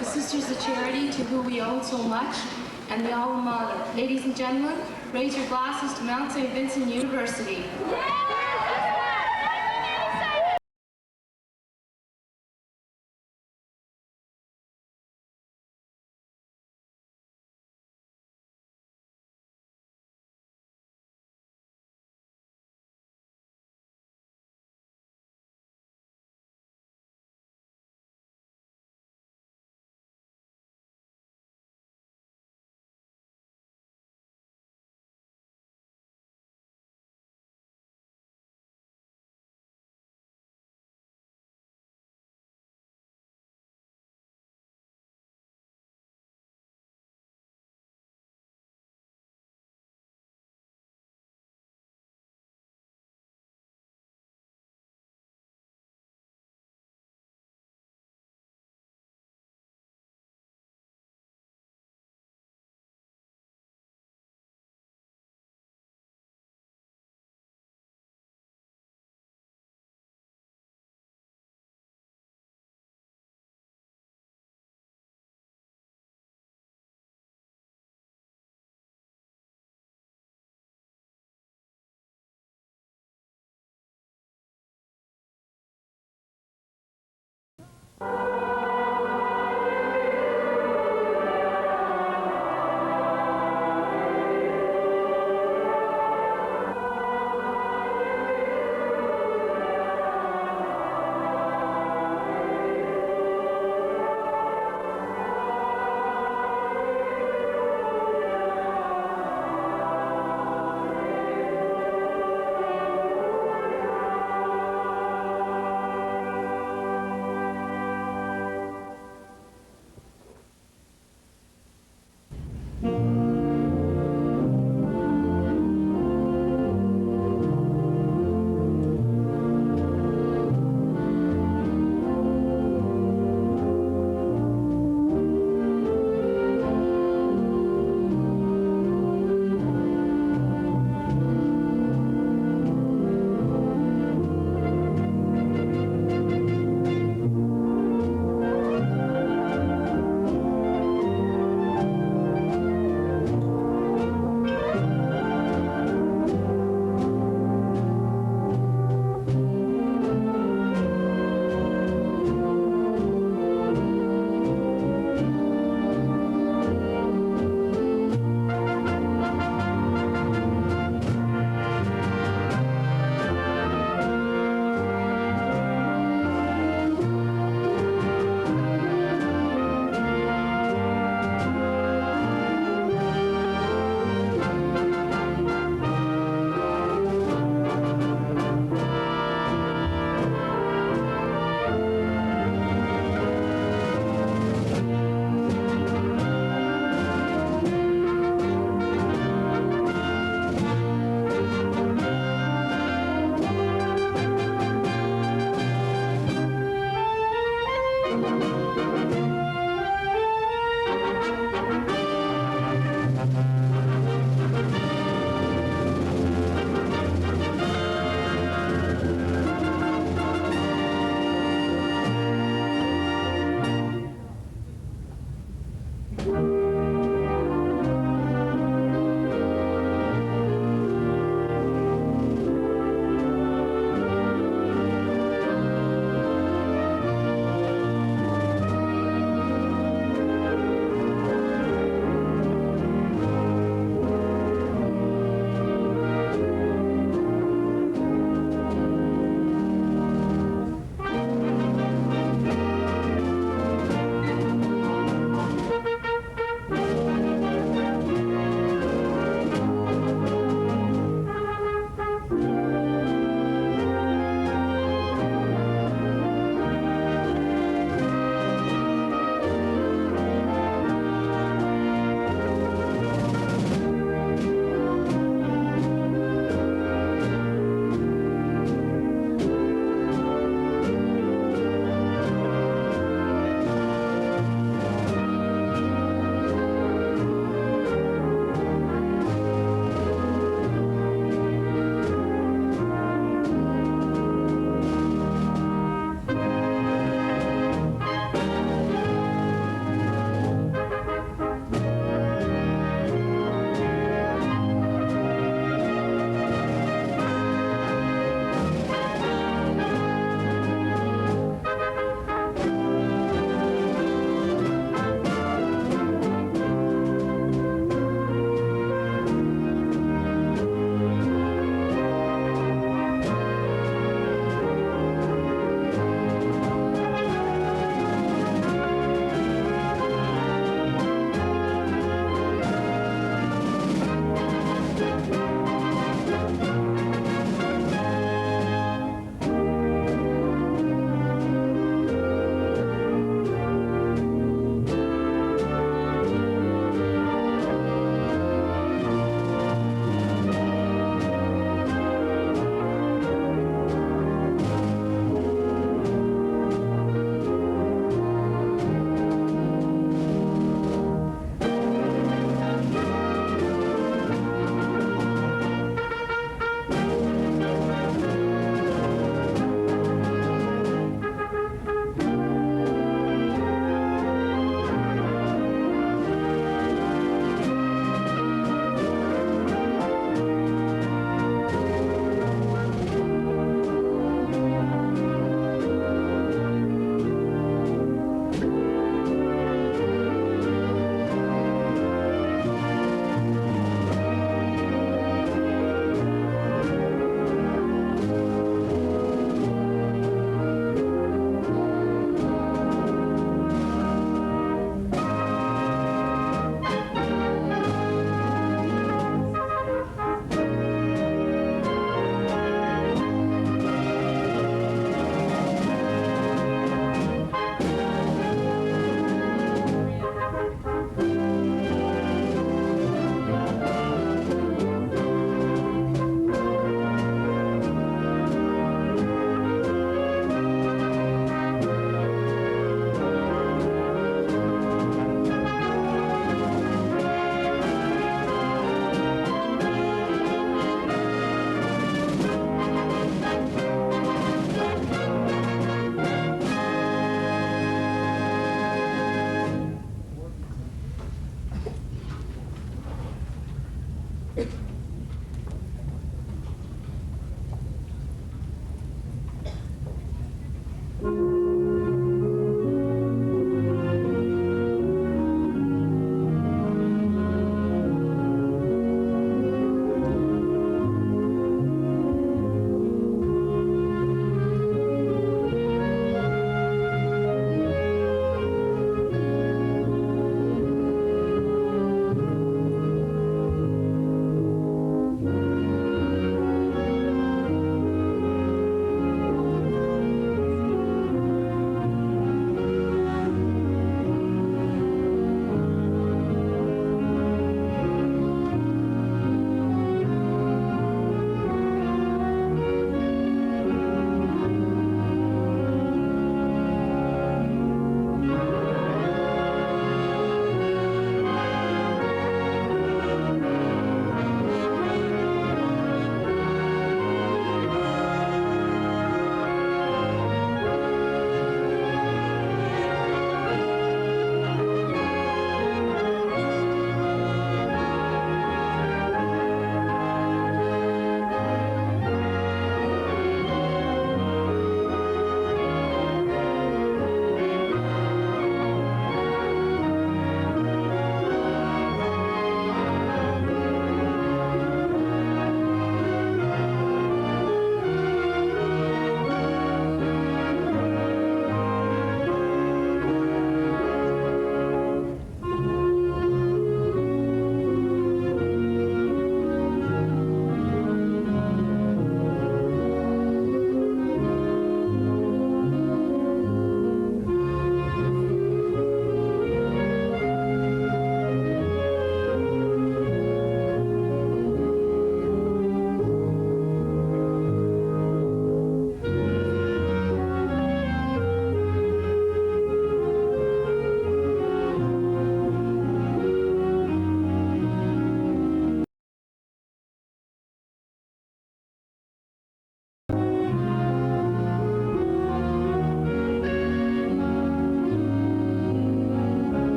the Sisters of Charity, to whom we owe so much, and the alma mater. Ladies and gentlemen, raise your glasses to Mount St. Vincent University.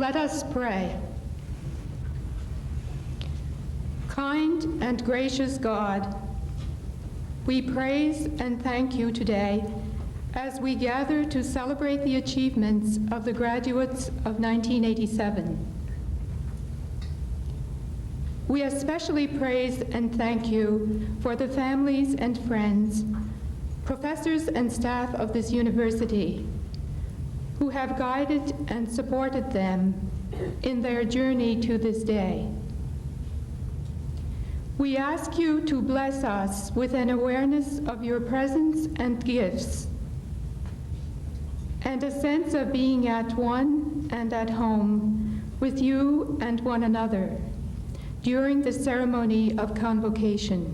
let us pray. Kind and gracious God, we praise and thank you today as we gather to celebrate the achievements of the graduates of 1987. We especially praise and thank you for the families and friends, professors and staff of this university who have guided and supported them in their journey to this day. We ask you to bless us with an awareness of your presence and gifts, and a sense of being at one and at home with you and one another during the ceremony of convocation.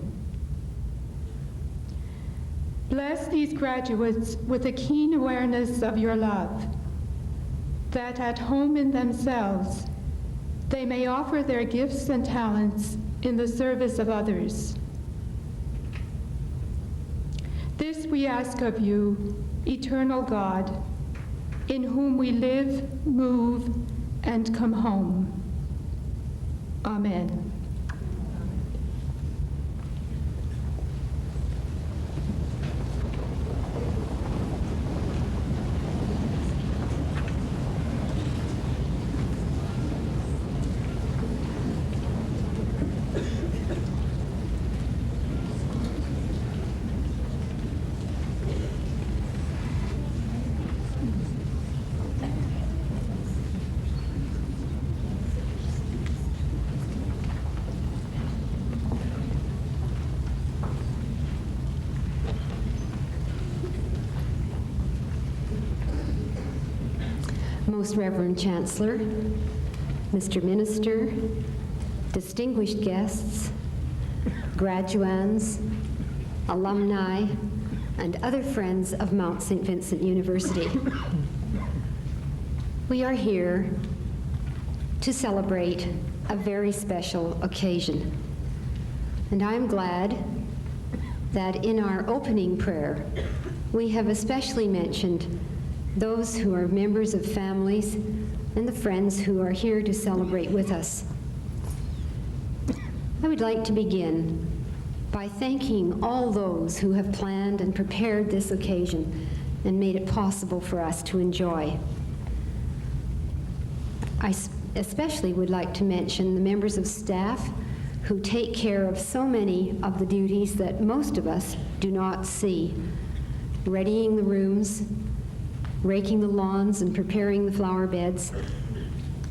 Bless these graduates with a keen awareness of your love, that at home in themselves, they may offer their gifts and talents in the service of others. This we ask of you, eternal God, in whom we live, move, and come home. Amen. Most Reverend Chancellor, Mr. Minister, distinguished guests, graduands, alumni, and other friends of Mount St. Vincent University. We are here to celebrate a very special occasion. And I'm glad that in our opening prayer, we have especially mentioned those who are members of families and the friends who are here to celebrate with us. I would like to begin by thanking all those who have planned and prepared this occasion and made it possible for us to enjoy. I especially would like to mention the members of staff who take care of so many of the duties that most of us do not see: readying the rooms, raking the lawns and preparing the flower beds,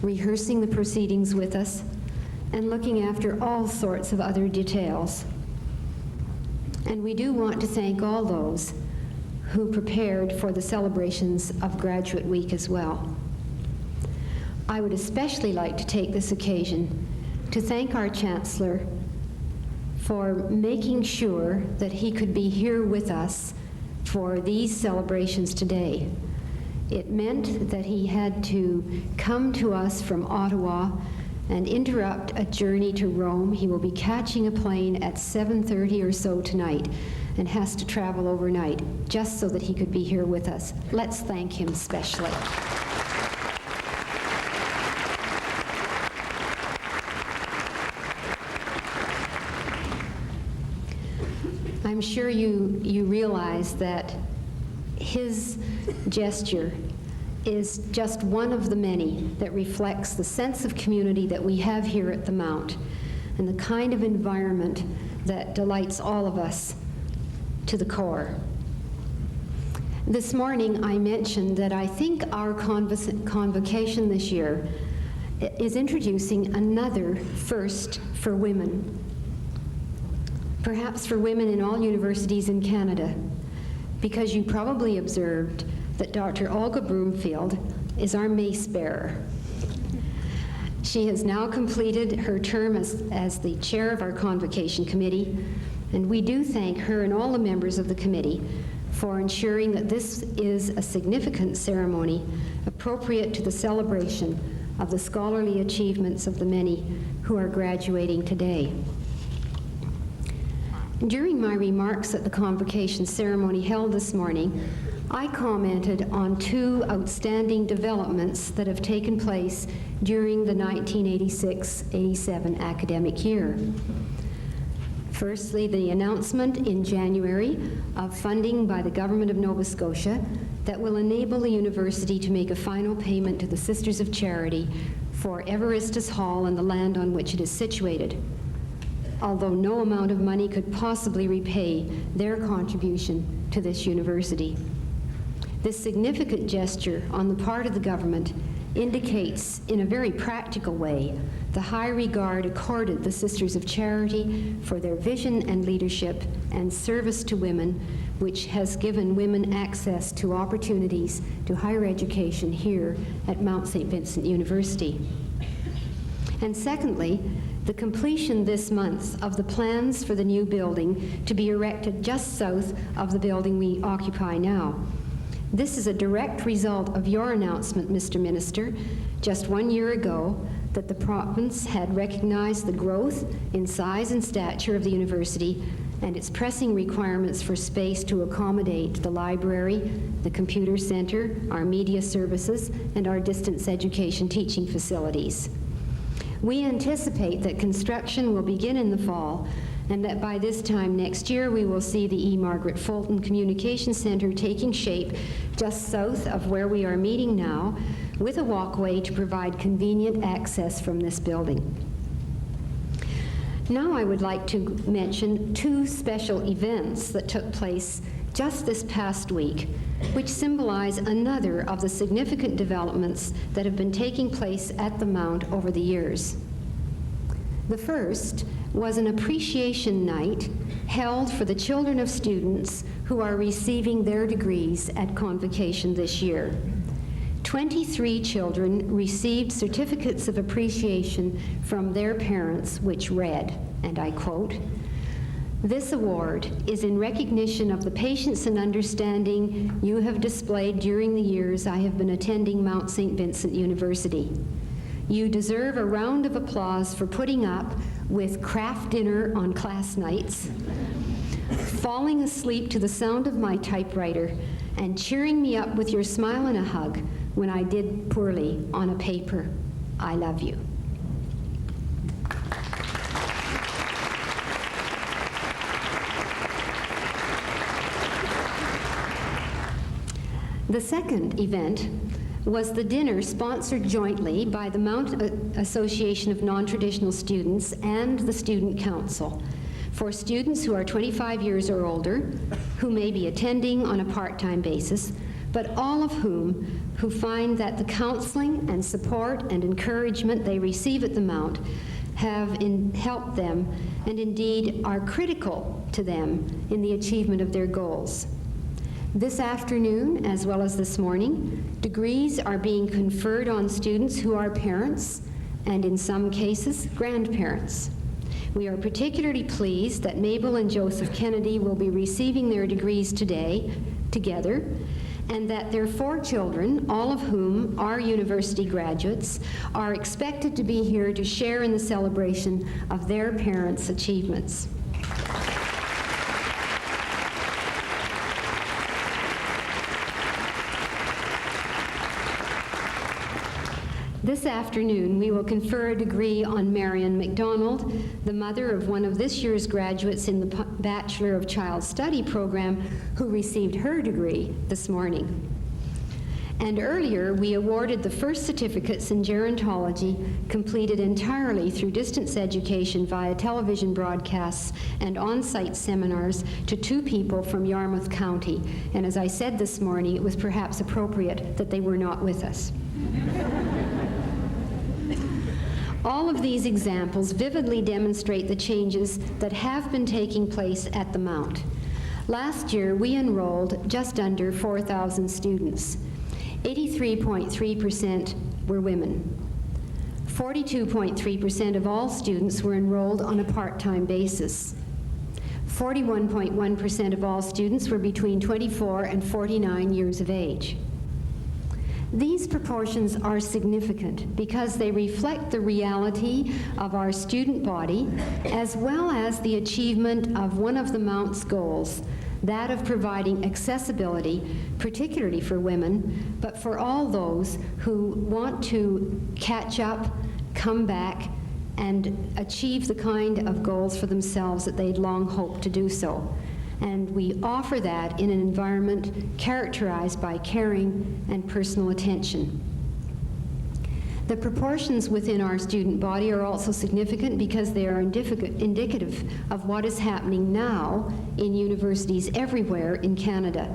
rehearsing the proceedings with us, and looking after all sorts of other details. And we do want to thank all those who prepared for the celebrations of Graduate Week as well. I would especially like to take this occasion to thank our Chancellor for making sure that he could be here with us for these celebrations today. It meant that he had to come to us from Ottawa and interrupt a journey to Rome. He will be catching a plane at 7:30 or so tonight and has to travel overnight just so that he could be here with us. Let's thank him specially. I'm sure you realize that his gesture is just one of the many that reflects the sense of community that we have here at the Mount and the kind of environment that delights all of us to the core. This morning I mentioned that I think our convocation this year is introducing another first for women, perhaps for women in all universities in Canada, because you probably observed that Dr. Olga Broomfield is our mace bearer. She has now completed her term as the chair of our Convocation Committee, and we do thank her and all the members of the committee for ensuring that this is a significant ceremony appropriate to the celebration of the scholarly achievements of the many who are graduating today. During my remarks at the convocation ceremony held this morning, I commented on two outstanding developments that have taken place during the 1986-87 academic year. Firstly, the announcement in January of funding by the Government of Nova Scotia that will enable the university to make a final payment to the Sisters of Charity for Evaristus Hall and the land on which it is situated, although no amount of money could possibly repay their contribution to this university. This significant gesture on the part of the government indicates in a very practical way the high regard accorded the Sisters of Charity for their vision and leadership and service to women, which has given women access to opportunities to higher education here at Mount St. Vincent University. And secondly, the completion this month of the plans for the new building to be erected just south of the building we occupy now. This is a direct result of your announcement, Mr. Minister, just 1 year ago, that the province had recognized the growth in size and stature of the university and its pressing requirements for space to accommodate the library, the computer center, our media services, and our distance education teaching facilities. We anticipate that construction will begin in the fall, and that by this time next year we will see the E. Margaret Fulton Communication Center taking shape just south of where we are meeting now, with a walkway to provide convenient access from this building. Now I would like to mention two special events that took place just this past week, which symbolize another of the significant developments that have been taking place at the Mount over the years. The first was an appreciation night held for the children of students who are receiving their degrees at Convocation this year. 23 children received certificates of appreciation from their parents, which read, and I quote, "This award is in recognition of the patience and understanding you have displayed during the years I have been attending Mount St. Vincent University. You deserve a round of applause for putting up with craft dinner on class nights, falling asleep to the sound of my typewriter, and cheering me up with your smile and a hug when I did poorly on a paper. I love you." The second event was the dinner sponsored jointly by the Mount Association of Non-Traditional Students and the Student Council for students who are 25 years or older, who may be attending on a part-time basis, but all of whom who find that the counseling and support and encouragement they receive at the Mount have helped them and indeed are critical to them in the achievement of their goals. This afternoon, as well as this morning, degrees are being conferred on students who are parents and, in some cases, grandparents. We are particularly pleased that Mabel and Joseph Kennedy will be receiving their degrees today, together, and that their 4 children, all of whom are university graduates, are expected to be here to share in the celebration of their parents' achievements. This afternoon, we will confer a degree on Marion McDonald, the mother of one of this year's graduates in the Bachelor of Child Study program, who received her degree this morning. And earlier, we awarded the first certificates in gerontology completed entirely through distance education via television broadcasts and on-site seminars to 2 people from Yarmouth County. And as I said this morning, it was perhaps appropriate that they were not with us. All of these examples vividly demonstrate the changes that have been taking place at the Mount. Last year, we enrolled just under 4,000 students. 83.3% were women. 42.3% of all students were enrolled on a part-time basis. 41.1% of all students were between 24 and 49 years of age. These proportions are significant because they reflect the reality of our student body as well as the achievement of one of the Mount's goals, that of providing accessibility, particularly for women, but for all those who want to catch up, come back, and achieve the kind of goals for themselves that they'd long hoped to do so. And we offer that in an environment characterized by caring and personal attention. The proportions within our student body are also significant because they are indicative of what is happening now in universities everywhere in Canada.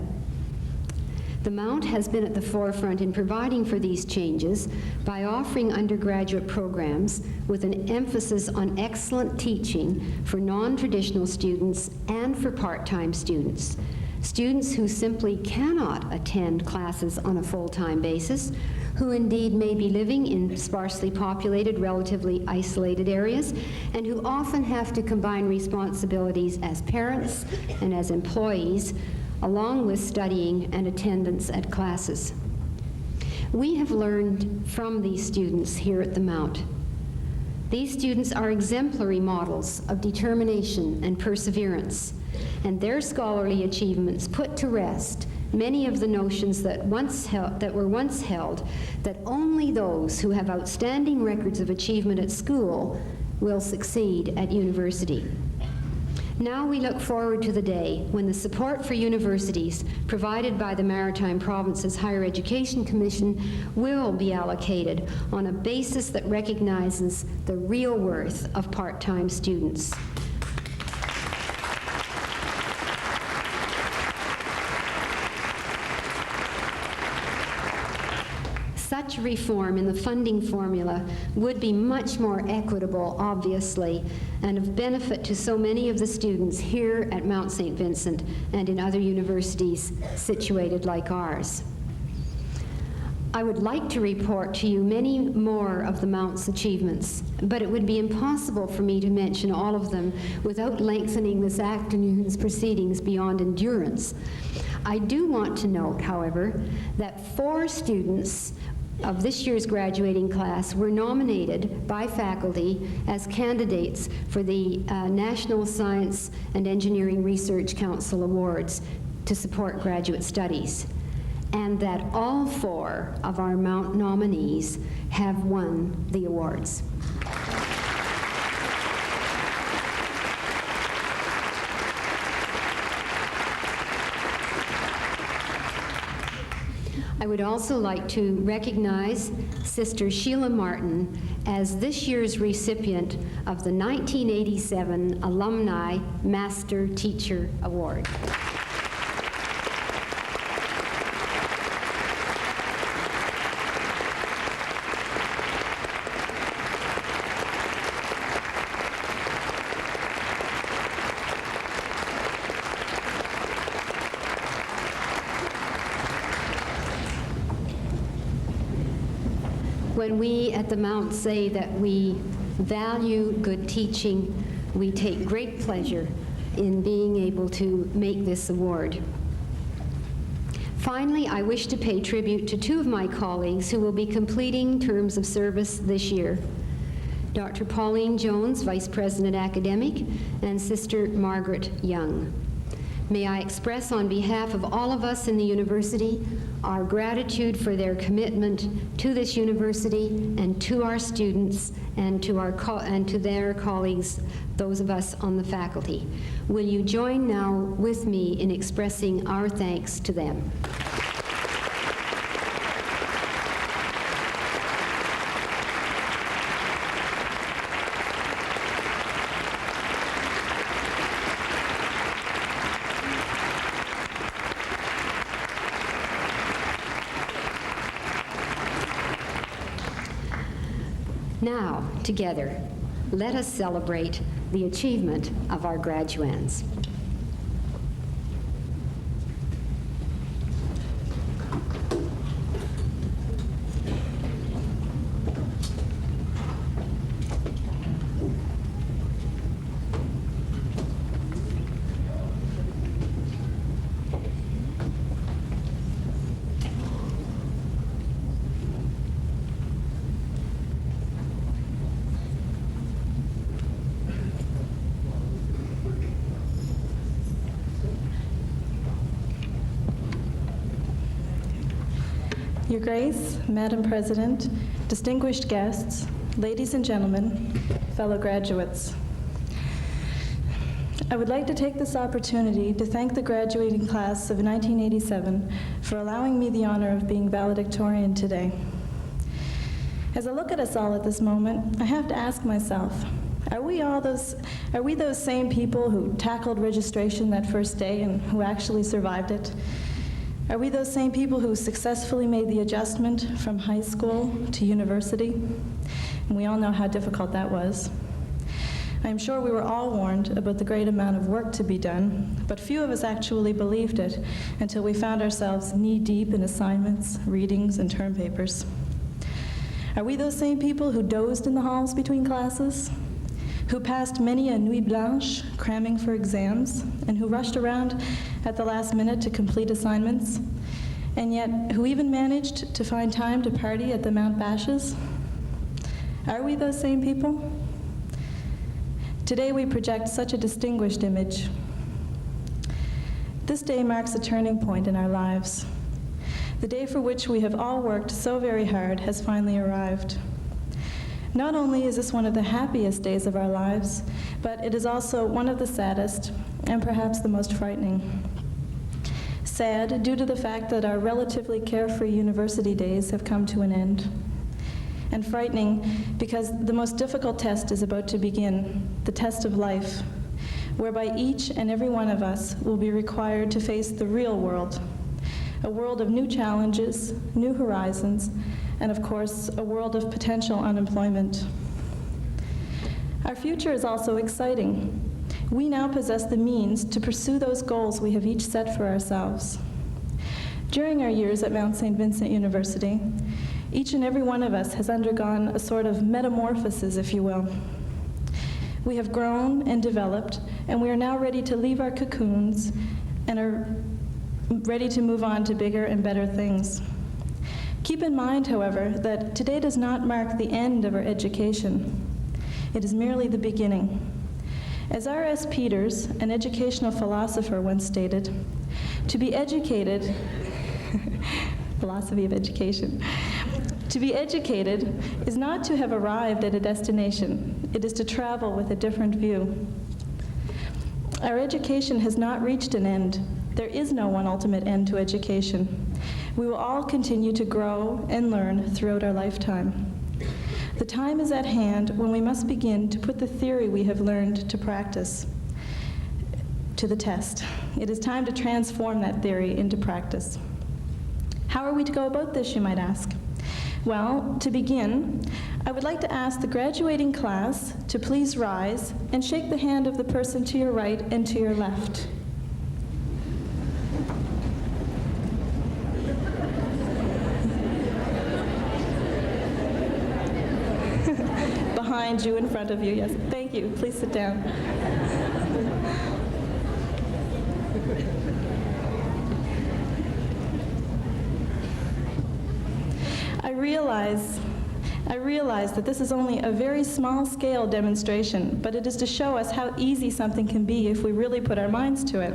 The Mount has been at the forefront in providing for these changes by offering undergraduate programs with an emphasis on excellent teaching for non-traditional students and for part-time students. Students who simply cannot attend classes on a full-time basis, who indeed may be living in sparsely populated, relatively isolated areas, and who often have to combine responsibilities as parents and as employees, along with studying and attendance at classes. We have learned from these students here at the Mount. These students are exemplary models of determination and perseverance, and their scholarly achievements put to rest many of the notions that were once held that only those who have outstanding records of achievement at school will succeed at university. Now we look forward to the day when the support for universities provided by the Maritime Provinces Higher Education Commission will be allocated on a basis that recognizes the real worth of part-time students. Such reform in the funding formula would be much more equitable, obviously, and of benefit to so many of the students here at Mount St. Vincent and in other universities situated like ours. I would like to report to you many more of the Mount's achievements, but it would be impossible for me to mention all of them without lengthening this afternoon's proceedings beyond endurance. I do want to note, however, that 4 students of this year's graduating class were nominated by faculty as candidates for the National Science and Engineering Research Council Awards to support graduate studies, and that all 4 of our Mount nominees have won the awards. I would also like to recognize Sister Sheila Martin as this year's recipient of the 1987 Alumni Master Teacher Award. When we at the Mount say that we value good teaching, we take great pleasure in being able to make this award. Finally, I wish to pay tribute to 2 of my colleagues who will be completing terms of service this year. Dr. Pauline Jones, Vice President Academic, and Sister Margaret Young. May I express on behalf of all of us in the university our gratitude for their commitment to this university and to our students and to their colleagues, those of us on the faculty. Will you join now with me in expressing our thanks to them? Now, together, let us celebrate the achievement of our graduands. Your Grace, Madam President, distinguished guests, ladies and gentlemen, fellow graduates. I would like to take this opportunity to thank the graduating class of 1987 for allowing me the honor of being valedictorian today. As I look at us all at this moment, I have to ask myself, are we those same people who tackled registration that first day and who actually survived it? Are we those same people who successfully made the adjustment from high school to university? And we all know how difficult that was. I'm sure we were all warned about the great amount of work to be done, but few of us actually believed it until we found ourselves knee-deep in assignments, readings, and term papers. Are we those same people who dozed in the halls between classes? Who passed many a nuit blanche cramming for exams, and who rushed around at the last minute to complete assignments, and yet who even managed to find time to party at the Mount Bashes? Are we those same people? Today we project such a distinguished image. This day marks a turning point in our lives. The day for which we have all worked so very hard has finally arrived. Not only is this one of the happiest days of our lives, but it is also one of the saddest and perhaps the most frightening. Sad due to the fact that our relatively carefree university days have come to an end. And frightening because the most difficult test is about to begin, the test of life, whereby each and every one of us will be required to face the real world, a world of new challenges, new horizons, and of course, a world of potential unemployment. Our future is also exciting. We now possess the means to pursue those goals we have each set for ourselves. During our years at Mount St. Vincent University, each and every one of us has undergone a sort of metamorphosis, if you will. We have grown and developed, and we are now ready to leave our cocoons and are ready to move on to bigger and better things. Keep in mind, however, that today does not mark the end of our education. It is merely the beginning. As R.S. Peters, an educational philosopher, once stated, to be educated, philosophy of education, to be educated is not to have arrived at a destination. It is to travel with a different view. Our education has not reached an end. There is no one ultimate end to education. We will all continue to grow and learn throughout our lifetime. The time is at hand when we must begin to put the theory we have learned to practice to the test. It is time to transform that theory into practice. How are we to go about this, you might ask? Well, to begin, I would like to ask the graduating class to please rise and shake the hand of the person to your right and to your left. Behind you, in front of you, yes. Thank you. Please sit down. I realize that this is only a very small-scale demonstration, but it is to show us how easy something can be if we really put our minds to it.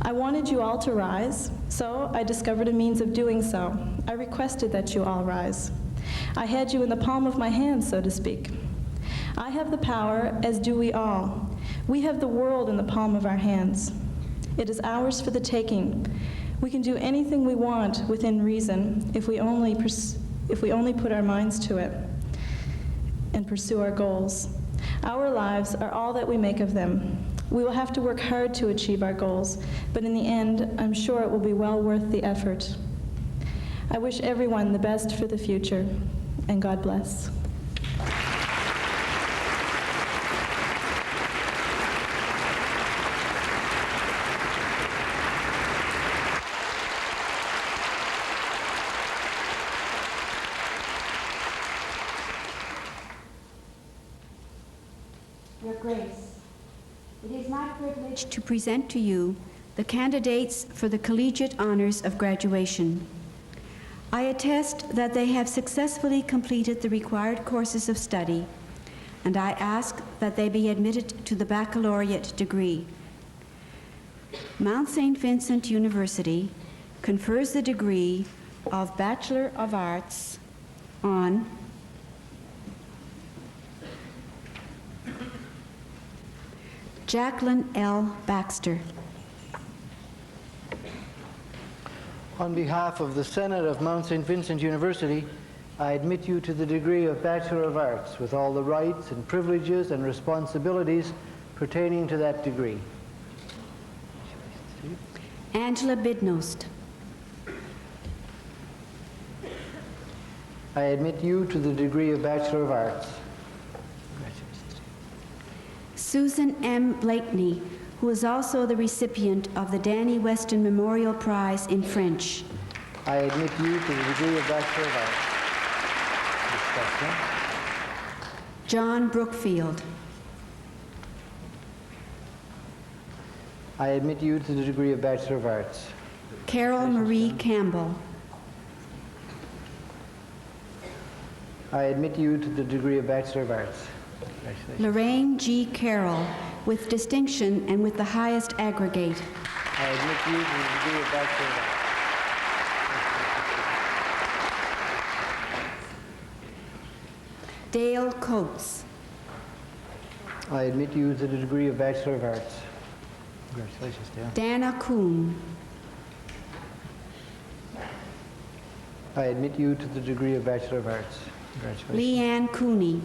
I wanted you all to rise, so I discovered a means of doing so. I requested that you all rise. I had you in the palm of my hand, so to speak. I have the power, as do we all. We have the world in the palm of our hands. It is ours for the taking. We can do anything we want within reason if we only put our minds to it and pursue our goals. Our lives are all that we make of them. We will have to work hard to achieve our goals, but in the end, I'm sure it will be well worth the effort. I wish everyone the best for the future, and God bless. Your Grace, it is my privilege to present to you the candidates for the collegiate honors of graduation. I attest that they have successfully completed the required courses of study, and I ask that they be admitted to the baccalaureate degree. Mount St. Vincent University confers the degree of Bachelor of Arts on Jacqueline L. Baxter. On behalf of the Senate of Mount St. Vincent University, I admit you to the degree of Bachelor of Arts with all the rights and privileges and responsibilities pertaining to that degree. Angela Bidnost. I admit you to the degree of Bachelor of Arts. Susan M. Blakeney, who is also the recipient of the Danny Weston Memorial Prize in French. I admit you to the degree of Bachelor of Arts. John Brookfield. I admit you to the degree of Bachelor of Arts. Carol Marie Campbell. I admit you to the degree of Bachelor of Arts. Lorraine G. Carroll, with distinction and with the highest aggregate. I admit you to the degree of Bachelor of Arts. Dale Coates. I admit you to the degree of Bachelor of Arts. Congratulations, Dale. Dana Kuhn. I admit you to the degree of Bachelor of Arts. Congratulations. Leanne Cooney.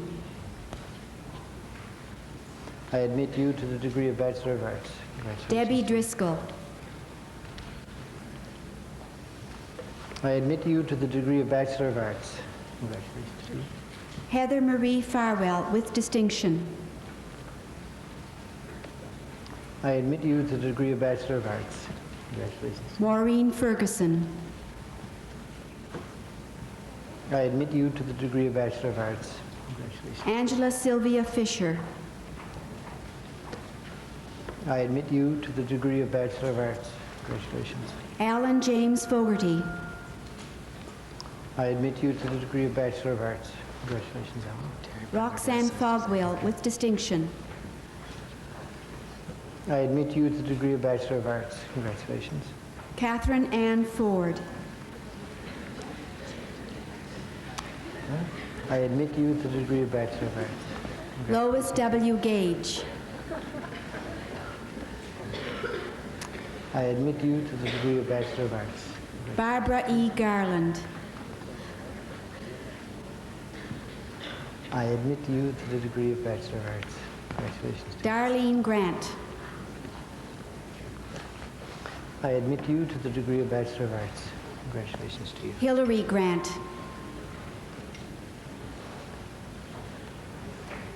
I admit you to the degree of Bachelor of Arts. Congratulations. Debbie Driscoll. I admit you to the degree of Bachelor of Arts. Congratulations. Heather Marie Farwell, with distinction. I admit you to the degree of Bachelor of Arts. Congratulations. Maureen Ferguson. I admit you to the degree of Bachelor of Arts. Congratulations. Angela Sylvia Fisher. I admit you to the degree of Bachelor of Arts. Congratulations. Alan James Fogarty. I admit you to the degree of Bachelor of Arts. Congratulations, Alan. Roxanne Fogwell, with distinction. I admit you to the degree of Bachelor of Arts. Congratulations. Catherine Ann Ford. I admit you to the degree of Bachelor of Arts. Lois W. Gage. I admit you to the degree of Bachelor of Arts. Barbara E. Garland. I admit you to the degree of Bachelor of Arts. Congratulations. Darlene Grant. I admit you to the degree of Bachelor of Arts. Congratulations to you. Hillary Grant.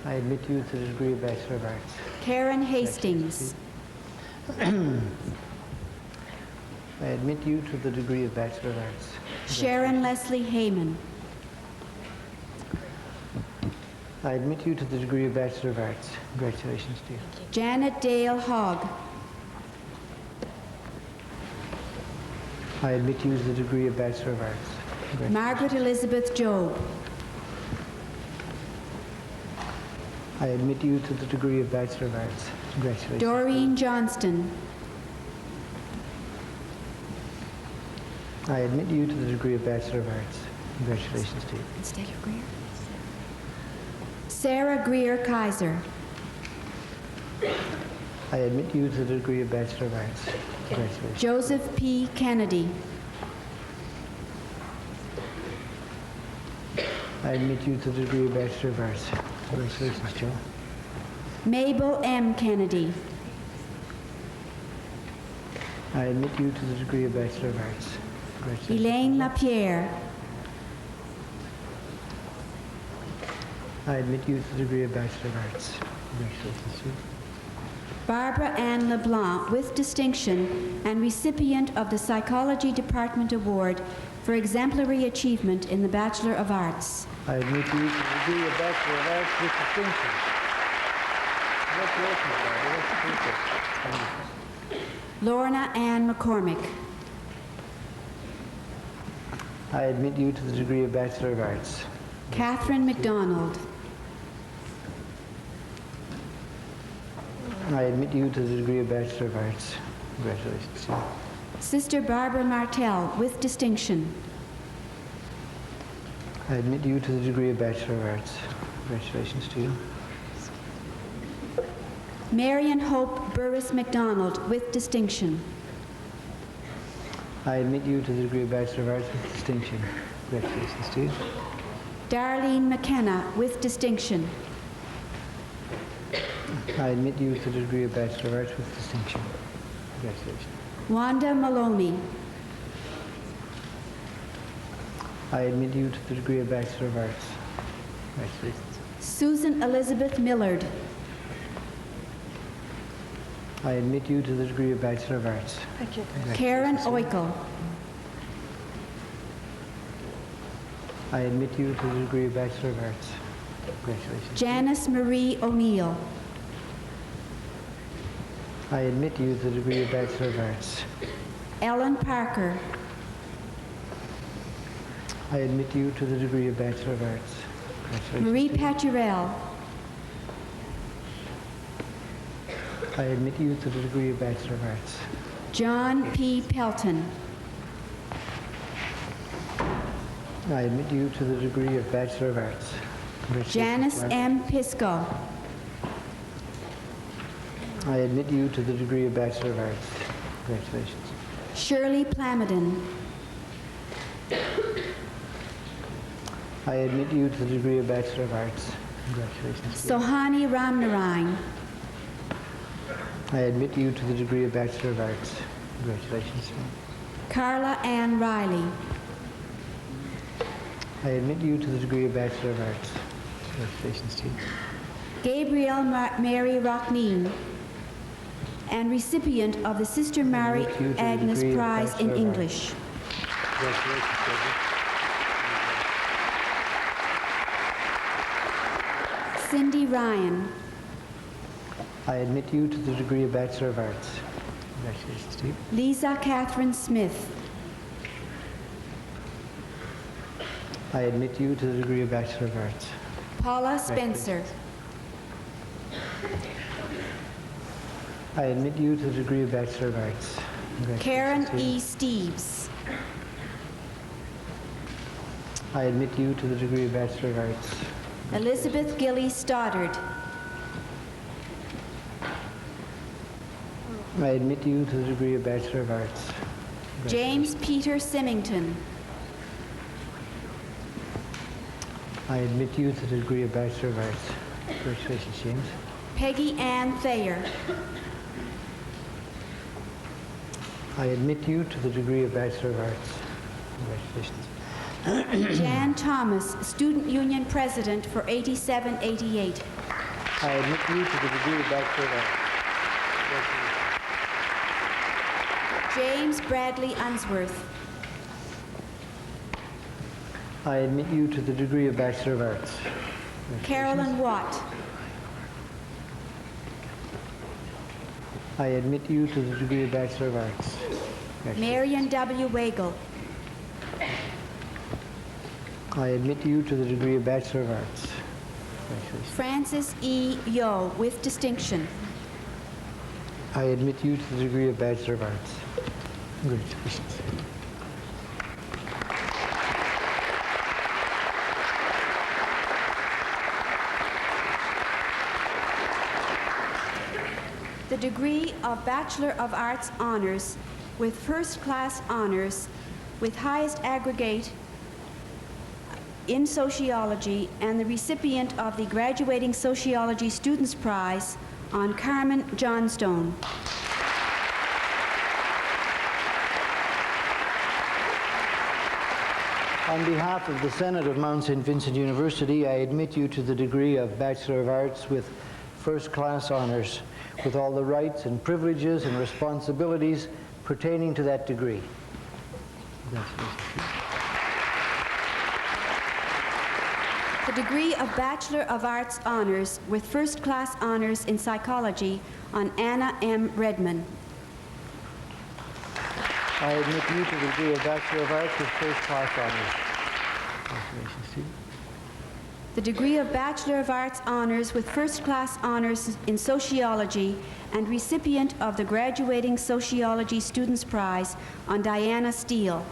I admit you to the degree of Bachelor of Arts. Karen Hastings. I admit you to the degree of Bachelor of Arts. Sharon Leslie Heyman. I admit you to the degree of Bachelor of Arts. Congratulations to you. Janet Dale Hogg. I admit you to the degree of Bachelor of Arts. Congratulations. Margaret Elizabeth Job. I admit you to the degree of Bachelor of Arts. Congratulations. Doreen Johnston. I admit you to the degree of Bachelor of Arts. Congratulations to you. Sarah Greer Kaiser. I admit you to the degree of Bachelor of Arts. Congratulations. Joseph P. Kennedy. I admit you to the degree of Bachelor of Arts. Congratulations, Joe. Mabel M. Kennedy. I admit you to the degree of Bachelor of Arts. Congratulations. Elaine LaPierre. I admit you to the degree of Bachelor of Arts. Congratulations to you. Barbara Ann LeBlanc, with distinction and recipient of the Psychology Department Award for exemplary achievement in the Bachelor of Arts. I admit you to the degree of Bachelor of Arts with distinction. Congratulations, Barbara. That's terrific. Lorna Ann McCormick. I admit you to the degree of Bachelor of Arts. Catherine McDonald. I admit you to the degree of Bachelor of Arts. Congratulations to you. Sister Barbara Martell, with distinction. I admit you to the degree of Bachelor of Arts. Congratulations to you. Marion Hope Burris MacDonald, with distinction. I admit you to the degree of Bachelor of Arts with distinction. Congratulations to you. Darlene McKenna, with distinction. I admit you to the degree of Bachelor of Arts with distinction. Congratulations. Wanda Maloney. I admit you to the degree of Bachelor of Arts. Congratulations. Susan Elizabeth Millard. I admit you to the degree of Bachelor of Arts. Thank you. Karen Oikel. I admit you to the degree of Bachelor of Arts. Congratulations. Janice Marie O'Neill. I admit you to the degree of Bachelor of Arts. Ellen Parker. I admit you to the degree of Bachelor of Arts. Congratulations. Marie to you. Paturel. I admit you to the degree of Bachelor of Arts. John P. Pelton. I admit you to the degree of Bachelor of Arts. Congratulations, Janice Mark. M. Pisco. I admit you to the degree of Bachelor of Arts. Congratulations. Shirley Plamondon. I admit you to the degree of Bachelor of Arts. Congratulations. to you. Sohani Ramnarine. I admit you to the degree of Bachelor of Arts. Congratulations. Carla Ann Riley. I admit you to the degree of Bachelor of Arts. Congratulations to you. Gabrielle Mary Rockneen, and recipient of the Sister Mary admit you to the Agnes degree of Prize in Bachelor of English. Congratulations, Deborah. Cindy Ryan. I admit you to the degree of Bachelor of Arts. Congratulations to you. Lisa Catherine Smith. I admit you to the degree of Bachelor of Arts. Paula Spencer. I admit you to the degree of Bachelor of Arts. Karen Congratulations to you. E. Steves. I admit you to the degree of Bachelor of Arts. Elizabeth Gilly Stoddard. I admit you to the degree of Bachelor of Arts. James Peter Symington. I admit you to the degree of Bachelor of Arts. Congratulations, James. Peggy Ann Thayer. I admit you to the degree of Bachelor of Arts. Congratulations. Jan Thomas, Student Union President for 8788. I admit you to the degree of Bachelor of Arts. Congratulations. James Bradley Unsworth. I admit you to the degree of Bachelor of Arts. Carolyn Watt. I admit you to the degree of Bachelor of Arts. Marion W. Wagle. I admit you to the degree of Bachelor of Arts. Congratulations. Francis E. Yo, with distinction. I admit you to the degree of Bachelor of Arts. Congratulations. The degree of Bachelor of Arts honors with first-class honors with highest aggregate in sociology, and the recipient of the Graduating Sociology Students' Prize on Carmen Johnstone. On behalf of the Senate of Mount St. Vincent University, I admit you to the degree of Bachelor of Arts with first-class honors, with all the rights and privileges and responsibilities pertaining to that degree. Congratulations. The degree of Bachelor of Arts honors with first-class honors in psychology on Anna M. Redman. I admit you to the degree of Bachelor of Arts with first-class honors. Congratulations to you. The degree of Bachelor of Arts honors with first-class honors in sociology and recipient of the Graduating Sociology Students' Prize on Diana Steele.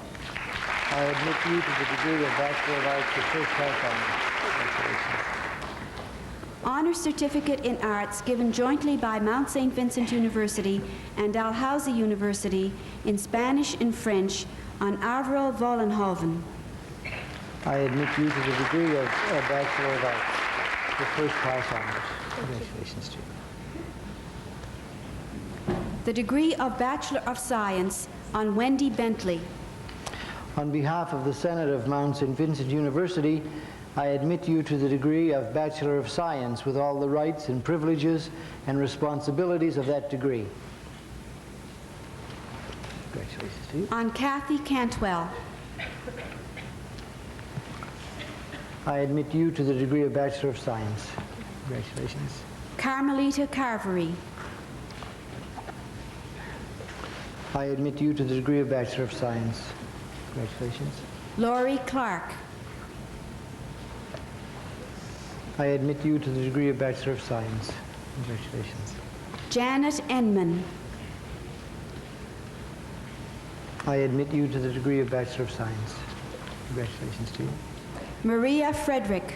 I admit you to the degree of Bachelor of Arts with first class honors. Congratulations. Honor Certificate in Arts given jointly by Mount St. Vincent University and Dalhousie University in Spanish and French on Avril Vollenhoven. I admit you to the degree of Bachelor of Arts with first class honors. Congratulations to you. The degree of Bachelor of Science on Wendy Bentley. On behalf of the Senate of Mount St. Vincent University, I admit you to the degree of Bachelor of Science with all the rights and privileges and responsibilities of that degree. Congratulations to you. On Kathy Cantwell. I admit you to the degree of Bachelor of Science. Congratulations. Carmelita Carvery. I admit you to the degree of Bachelor of Science. Congratulations. Laurie Clark. I admit you to the degree of Bachelor of Science. Congratulations. Janet Enman. I admit you to the degree of Bachelor of Science. Congratulations to you. Maria Frederick.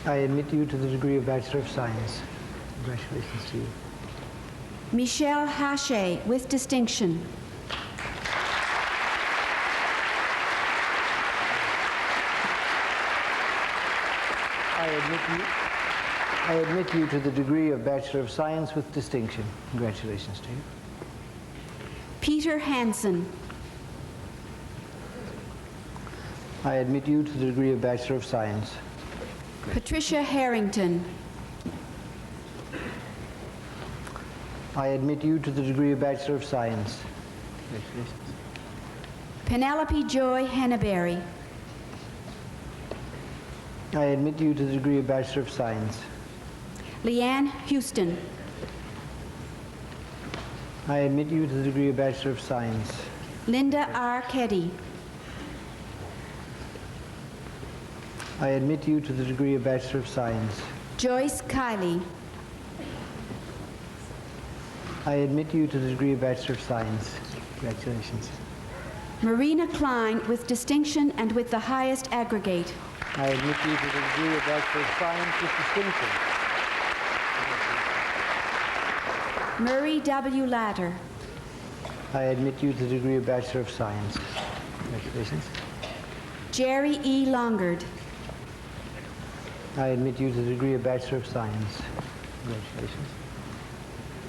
I admit you to the degree of Bachelor of Science. Congratulations to you. Michelle Hache with distinction. I admit you to the degree of Bachelor of Science with distinction. Congratulations to you. Peter Hansen. I admit you to the degree of Bachelor of Science. Patricia Harrington. I admit you to the degree of Bachelor of Science. Congratulations. Penelope Joy Henneberry. I admit you to the degree of Bachelor of Science. Leanne Houston. I admit you to the degree of Bachelor of Science. Linda R. Keddy. I admit you to the degree of Bachelor of Science. Joyce Kiley. I admit you to the degree of Bachelor of Science. Congratulations. Marina Klein with distinction and with the highest aggregate. I admit you to the degree of Bachelor of Science with distinction. Murray W. Latter. I admit you to the degree of Bachelor of Science. Congratulations. Jerry E. Longard. I admit you to the degree of Bachelor of Science. Congratulations.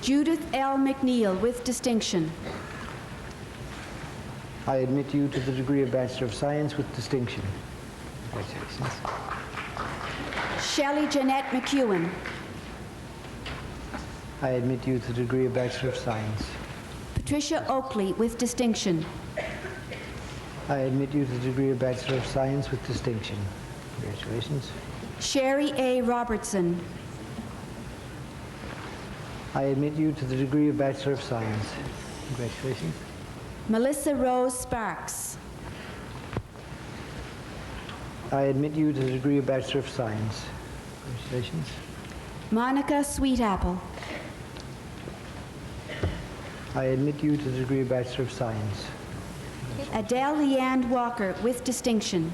Judith L. McNeil with distinction. I admit you to the degree of Bachelor of Science with distinction. Congratulations. Shelley Jeanette McEwen. I admit you to the degree of Bachelor of Science. Patricia Oakley with distinction. I admit you to the degree of Bachelor of Science with distinction. Congratulations. Sherry A. Robertson. I admit you to the degree of Bachelor of Science. Congratulations. Melissa Rose Sparks. I admit you to the degree of Bachelor of Science. Congratulations. Monica Sweetapple. I admit you to the degree of Bachelor of Science. Adele Leanne Walker with distinction.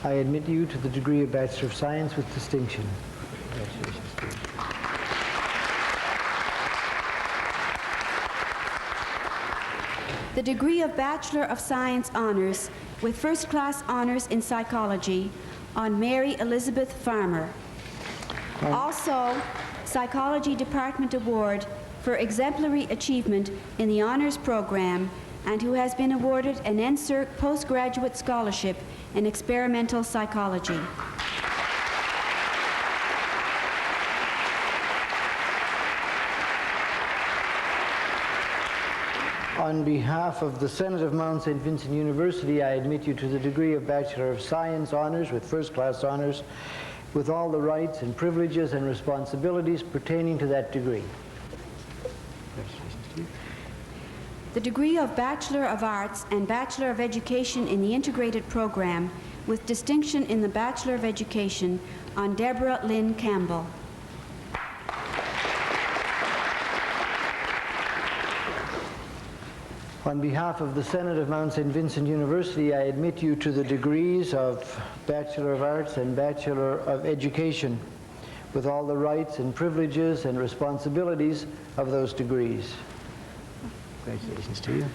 I admit you to the degree of Bachelor of Science with distinction. Congratulations. The degree of Bachelor of Science honors with first class honors in psychology on Mary Elizabeth Farmer. Also, Psychology Department Award for exemplary achievement in the honors program and who has been awarded an NSERC postgraduate scholarship in experimental psychology. On behalf of the Senate of Mount St. Vincent University, I admit you to the degree of Bachelor of Science honors with first class honors with all the rights and privileges and responsibilities pertaining to that degree. Congratulations to you. The degree of Bachelor of Arts and Bachelor of Education in the integrated program with distinction in the Bachelor of Education on Deborah Lynn Campbell. On behalf of the Senate of Mount St. Vincent University, I admit you to the degrees of Bachelor of Arts and Bachelor of Education, with all the rights and privileges and responsibilities of those degrees. Congratulations to you.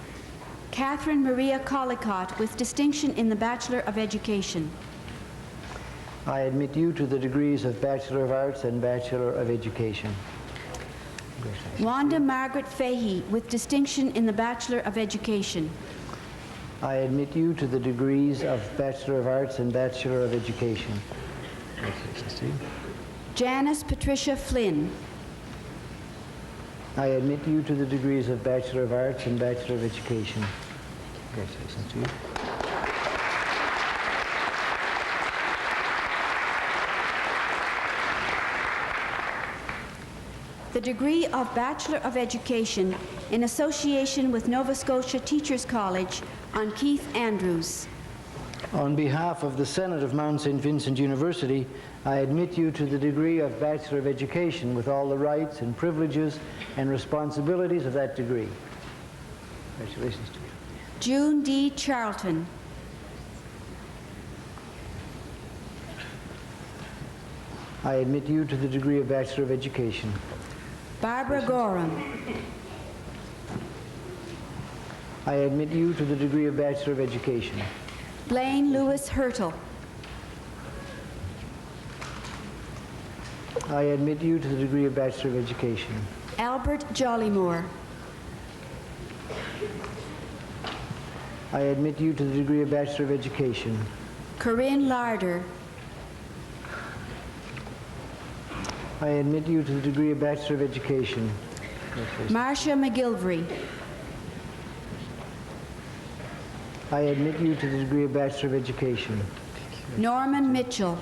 Catherine Maria Collicott, with distinction in the Bachelor of Education. I admit you to the degrees of Bachelor of Arts and Bachelor of Education. Wanda Margaret Fahey, with distinction in the Bachelor of Education. I admit you to the degrees of Bachelor of Arts and Bachelor of Education. Congratulations to you. Janice Patricia Flynn. I admit you to the degrees of Bachelor of Arts and Bachelor of Education. Congratulations to you. The degree of Bachelor of Education in association with Nova Scotia Teachers College on Keith Andrews. On behalf of the Senate of Mount St. Vincent University, I admit you to the degree of Bachelor of Education with all the rights and privileges and responsibilities of that degree. Congratulations to you. June D. Charlton. I admit you to the degree of Bachelor of Education. Barbara Gorham. I admit you to the degree of Bachelor of Education. Blaine Lewis Hurtle. I admit you to the degree of Bachelor of Education. Albert Jollymore. I admit you to the degree of Bachelor of Education. Corinne Larder. I admit you to the degree of Bachelor of Education. Marcia McGilvery. I admit you to the degree of Bachelor of Education. Norman Mitchell.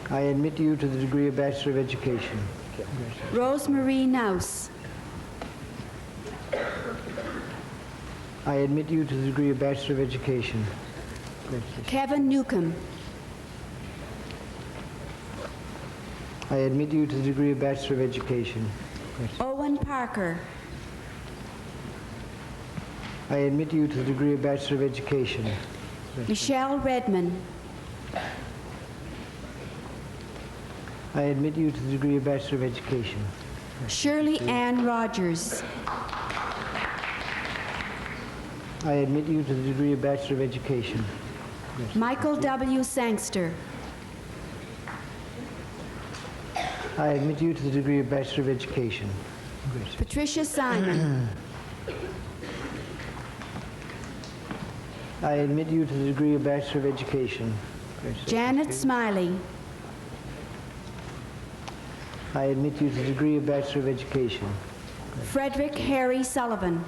I admit you to the degree of Bachelor of Education. Rosemarie Nouse. I admit you to the degree of Bachelor of Education. Kevin Newcomb. I admit you to the degree of Bachelor of Education. Owen Parker. I admit you to the degree of Bachelor of Education. Michelle Redman. I admit you to the degree of Bachelor of Education. Shirley Ann Rogers. I admit you to the degree of Bachelor of Education. Michael W. Sangster. I admit you to the degree of Bachelor of Education. Patricia Simon. I admit you to the degree of Bachelor of Education. Janet Smiley. I admit you to the degree of Bachelor of Education. Frederick Harry Sullivan.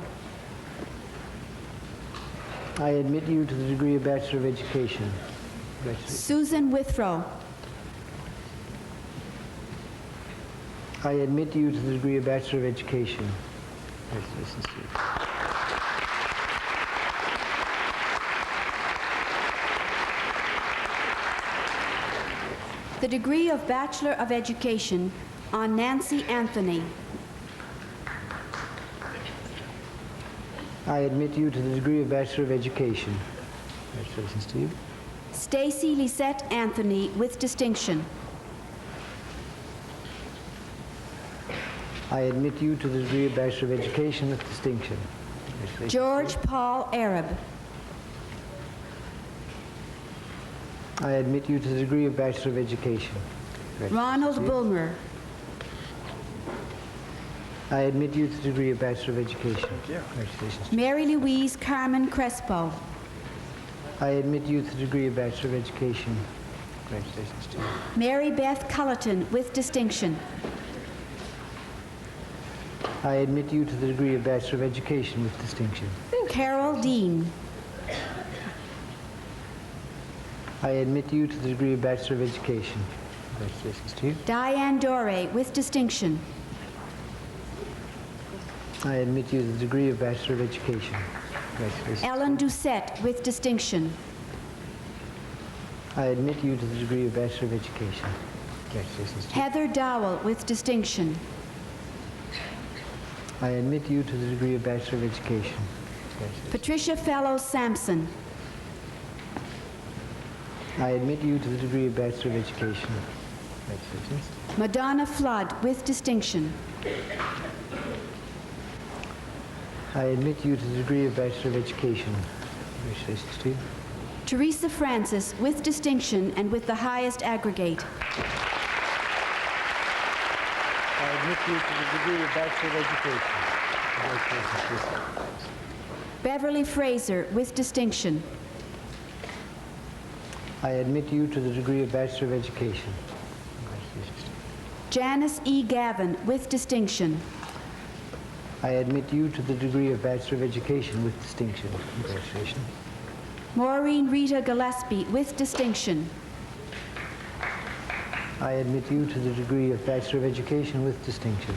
I admit you to the degree of Bachelor of Education. Susan Withrow. I admit you to the degree of Bachelor of Education. Congratulations to you. The degree of Bachelor of Education on Nancy Anthony. I admit you to the degree of Bachelor of Education. Congratulations to you. Stacy Lisette Anthony with distinction. I admit you to the degree of Bachelor of Education with distinction. Congratulations. George Paul Arab. I admit you to the degree of Bachelor of Education. Ronald Bulmer. I admit you to the degree of Bachelor of Education. Congratulations. Mary Louise Carmen Crespo. I admit you to the degree of Bachelor of Education. Congratulations to you. Mary Beth Culleton with distinction. I admit you to the degree of Bachelor of Education with distinction. Carol Dean. I admit you to the degree of Bachelor of Education. Congratulations to you. Diane Doré with distinction. I admit you to the degree of Bachelor of Education. Congratulations. Ellen Doucette with distinction. I admit you to the degree of Bachelor of Education. Congratulations to you. Heather Dowell with distinction. I admit you to the degree of Bachelor of Education. Patricia Fellows Sampson. I admit you to the degree of Bachelor of Education. Congratulations. Madonna Flood with distinction. I admit you to the degree of Bachelor of Education. Congratulations to you. Teresa Francis with distinction and with the highest aggregate. I admit you to the degree of Bachelor of Education. Congratulations to you. Beverly Fraser with distinction. I admit you to the degree of Bachelor of Education. Congratulations to you. Janice E. Gavin with distinction. I admit you to the degree of Bachelor of Education with distinction. Congratulations. Maureen Rita Gillespie with distinction. I admit you to the degree of Bachelor of Education with distinction.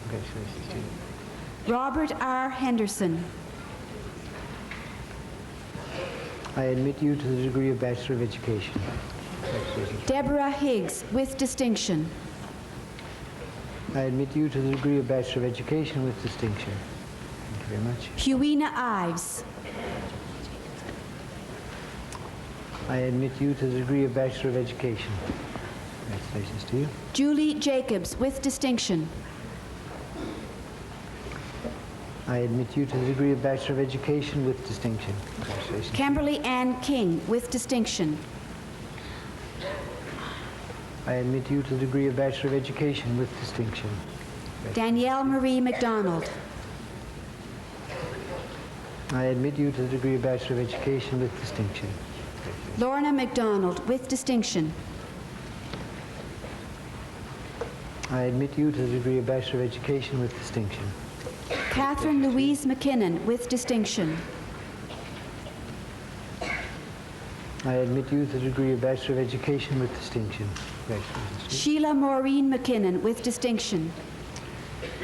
Congratulations to you. Robert R. Henderson. I admit you to the degree of Bachelor of Education. Congratulations. Deborah Higgs with distinction. I admit you to the degree of Bachelor of Education with distinction. Thank you very much. Huina Ives. I admit you to the degree of Bachelor of Education. Congratulations to you. Julie Jacobs with distinction. I admit you to the degree of Bachelor of Education with distinction. Congratulations. Kimberly Ann King with distinction. I admit you to the degree of Bachelor of Education with distinction. Danielle Marie McDonald. I admit you to the degree of Bachelor of Education with distinction. Lorna McDonald with distinction. I admit you to the degree of Bachelor of Education with distinction. Catherine Louise McKinnon with distinction. I admit you to the degree of Bachelor of Education with distinction. Congratulations to you. Sheila Maureen McKinnon with distinction.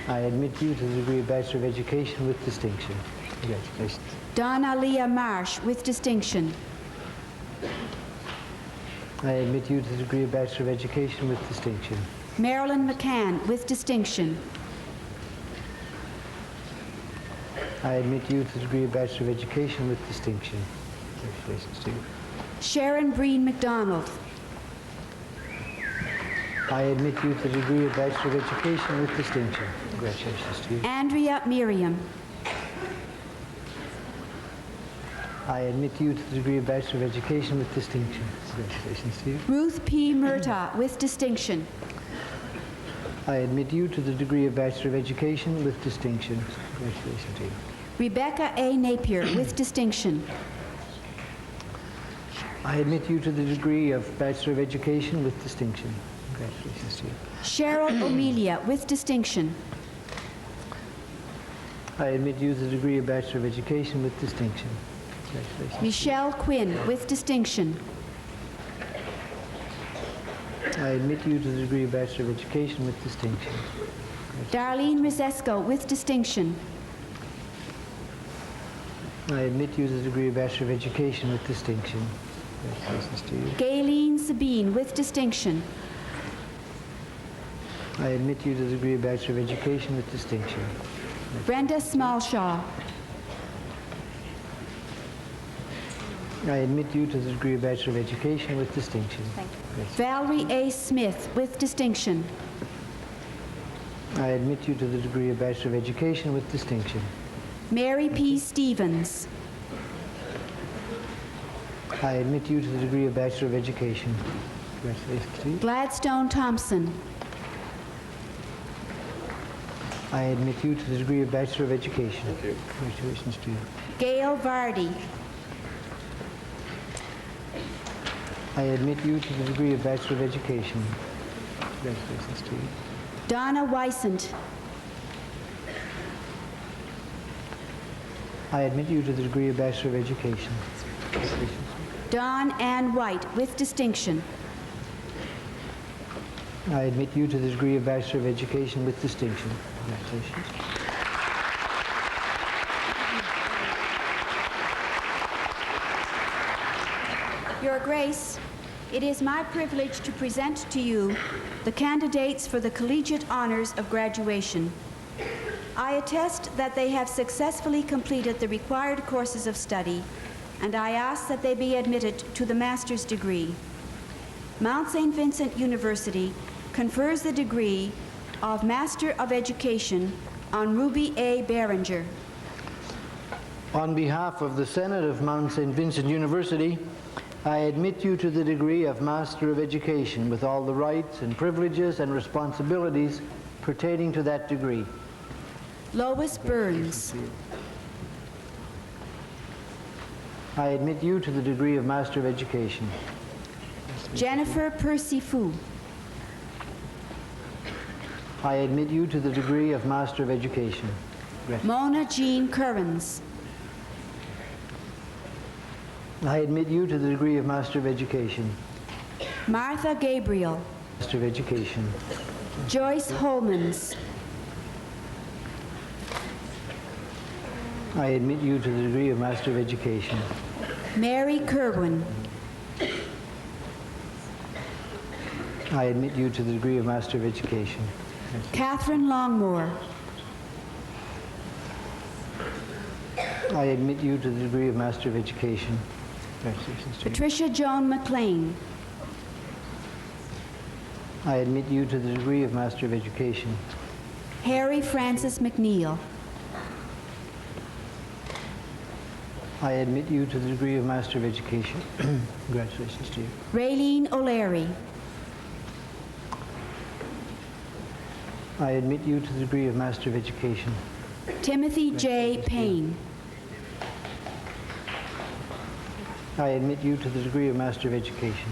I admit you to the degree of Bachelor of Education with distinction. Congratulations. Donna Leah Marsh with distinction. I admit you to the degree of Bachelor of Education with distinction. Marilyn McCann with distinction. I admit you to the degree of Bachelor of Education with distinction. Congratulations to you. Sharon Breen McDonald. I admit you to the degree of Bachelor of Education with distinction. Congratulations to you. Andrea Miriam. I admit you to the degree of Bachelor of Education with distinction. Congratulations to you. Ruth P. Murtaugh with distinction. I admit you to the degree of Bachelor of Education with distinction. Congratulations to you. Rebecca A. Napier with distinction. I admit you to the degree of Bachelor of Education with distinction. Congratulations to you. Cheryl O'Melia with distinction. I admit you to the degree of Bachelor of Education with distinction. Congratulations. Michelle Quinn with distinction. I admit you to the degree of Bachelor of Education with distinction. Darlene Rizesko with distinction. I admit you to the degree of Bachelor of Education with distinction. Congratulations to you. Gayleen Sabine with distinction. I admit you to the degree of Bachelor of Education with distinction. Brenda Smallshaw. I admit you to the degree of Bachelor of Education with distinction. Valerie A. Smith with distinction. I admit you to the degree of Bachelor of Education with distinction. Mary P. Stevens. I admit you to the degree of Bachelor of Education. Congratulations to you. Gladstone Thompson. I admit you to the degree of Bachelor of Education. Congratulations to you. Gail Vardy. I admit you to the degree of Bachelor of Education. Congratulations to you. Donna Wysant. I admit you to the degree of Bachelor of Education. Congratulations. Dawn Ann White with distinction. I admit you to the degree of Bachelor of Education with distinction. Congratulations. Your Grace, it is my privilege to present to you the candidates for the collegiate honors of graduation. I attest that they have successfully completed the required courses of study, and I ask that they be admitted to the master's degree. Mount St. Vincent University confers the degree of Master of Education on Ruby A. Behringer. On behalf of the Senate of Mount St. Vincent University, I admit you to the degree of Master of Education with all the rights and privileges and responsibilities pertaining to that degree. Lois Burns. I admit you to the degree of Master of Education. Jennifer Percy Fu. I admit you to the degree of Master of Education. Mona Jean Currens. I admit you to the degree of Master of Education. Martha Gabriel. Master of Education. Joyce Holmans. I admit you to the degree of Master of Education. Mary Kerwin. I admit you to the degree of Master of Education. Catherine Longmore. I admit you to the degree of Master of Education. Congratulations to you. Patricia Joan McLean. I admit you to the degree of Master of Education. Harry Francis McNeil. I admit you to the degree of Master of Education. Congratulations to you. Raylene O'Leary. I admit you to the degree of Master of Education. Timothy J. Payne. I admit you to the degree of Master of Education.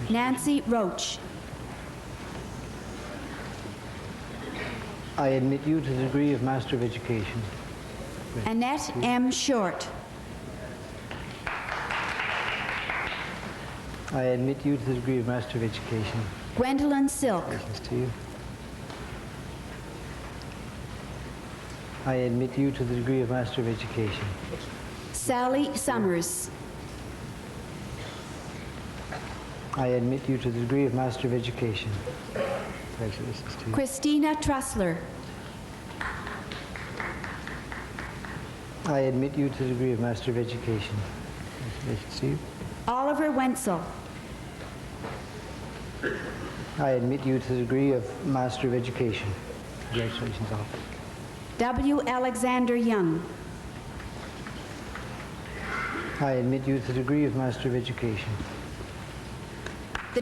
Nancy Roach. I admit you to the degree of Master of Education. Annette M. Short. I admit you to the degree of Master of Education. Gwendolyn Silk. Congratulations to you. I admit you to the degree of Master of Education. Sally Summers. I admit you to the degree of Master of Education. Congratulations to you. Christina Trussler. I admit you to the degree of Master of Education. Congratulations to you. Oliver Wenzel. I admit you to the degree of Master of Education. Congratulations all. W. Alexander Young. I admit you to the degree of Master of Education. The,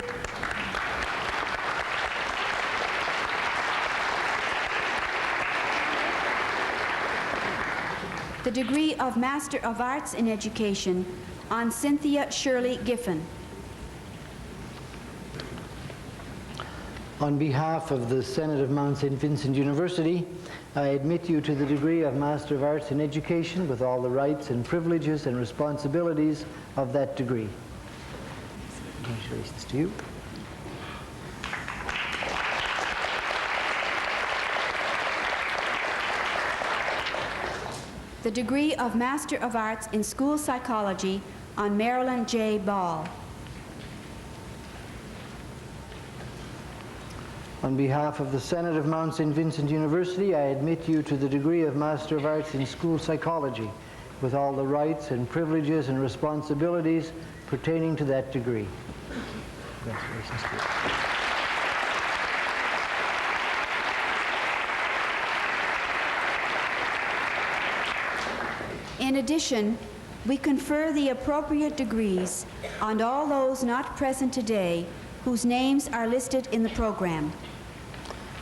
the degree of Master of Arts in Education on Cynthia Shirley Giffen. On behalf of the Senate of Mount St. Vincent University, I admit you to the degree of Master of Arts in Education with all the rights and privileges and responsibilities of that degree. Congratulations to you. The degree of Master of Arts in School Psychology on Marilyn J. Ball. On behalf of the Senate of Mount St. Vincent University, I admit you to the degree of Master of Arts in School Psychology with all the rights and privileges and responsibilities pertaining to that degree. Congratulations to you. In addition, we confer the appropriate degrees on all those not present today whose names are listed in the program.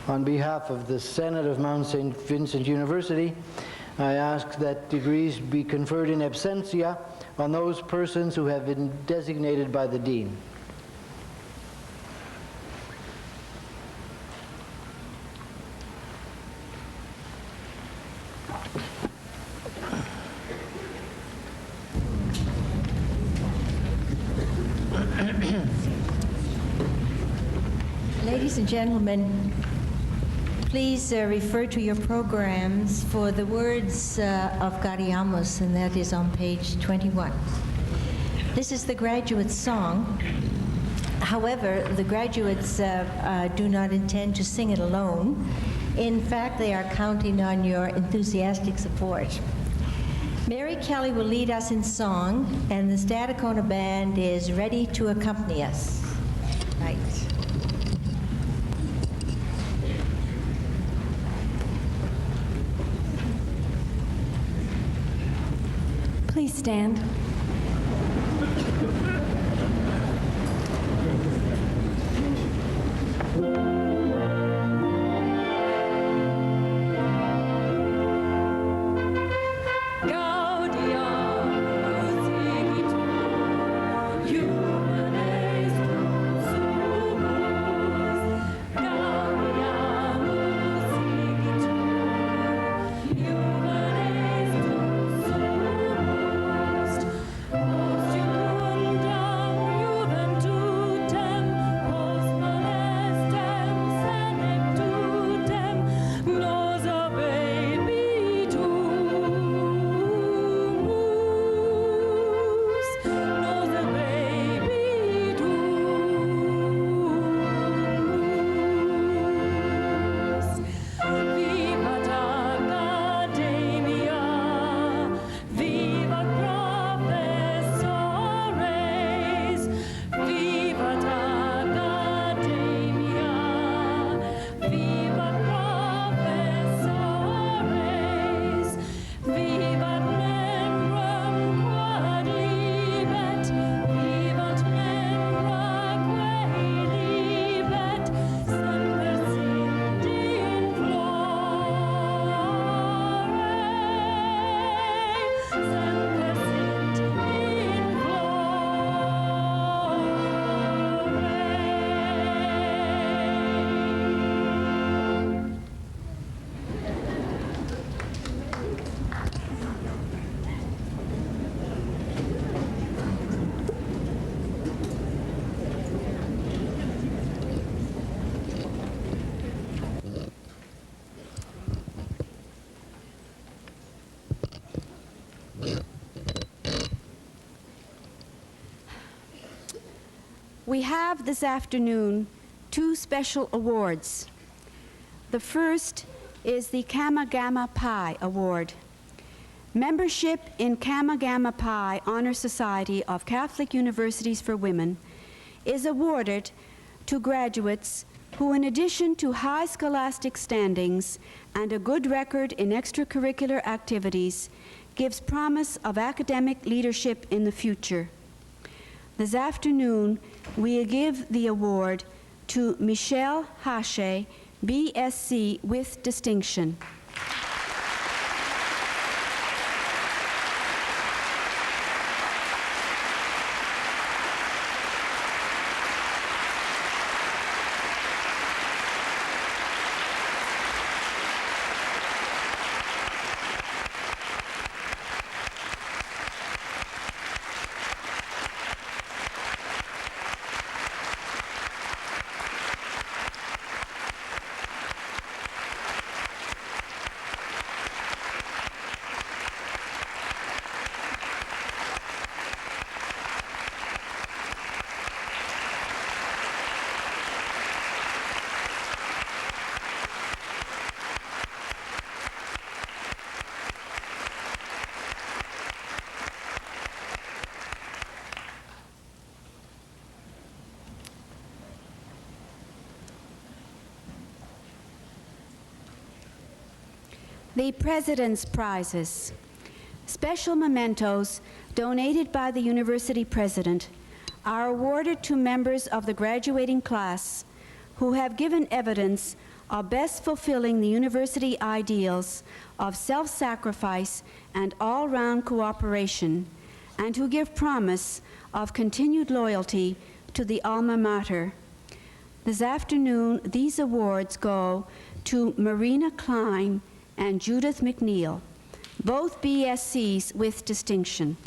On behalf of the Senate of Mount St. Vincent University, I ask that degrees be conferred in absentia on those persons who have been designated by the Dean. Ladies and gentlemen, please refer to your programs for the words of Gariamos, and that is on page 21. This is the graduate song. However, the graduates do not intend to sing it alone. In fact, they are counting on your enthusiastic support. Mary Kelly will lead us in song, and the Stadacona Band is ready to accompany us. Right. Please stand. We have this afternoon two special awards. The first is the Gamma Gamma Pi Award. Membership in Gamma Gamma Pi Honor Society of Catholic Universities for Women is awarded to graduates who, in addition to high scholastic standings and a good record in extracurricular activities, gives promise of academic leadership in the future. This afternoon, we give the award to Michelle Hache, BSc with distinction. The President's Prizes. Special mementos donated by the University President are awarded to members of the graduating class who have given evidence of best fulfilling the university ideals of self-sacrifice and all-round cooperation, and who give promise of continued loyalty to the alma mater. This afternoon, these awards go to Marina Klein and Judith McNeil, both BScs with distinction.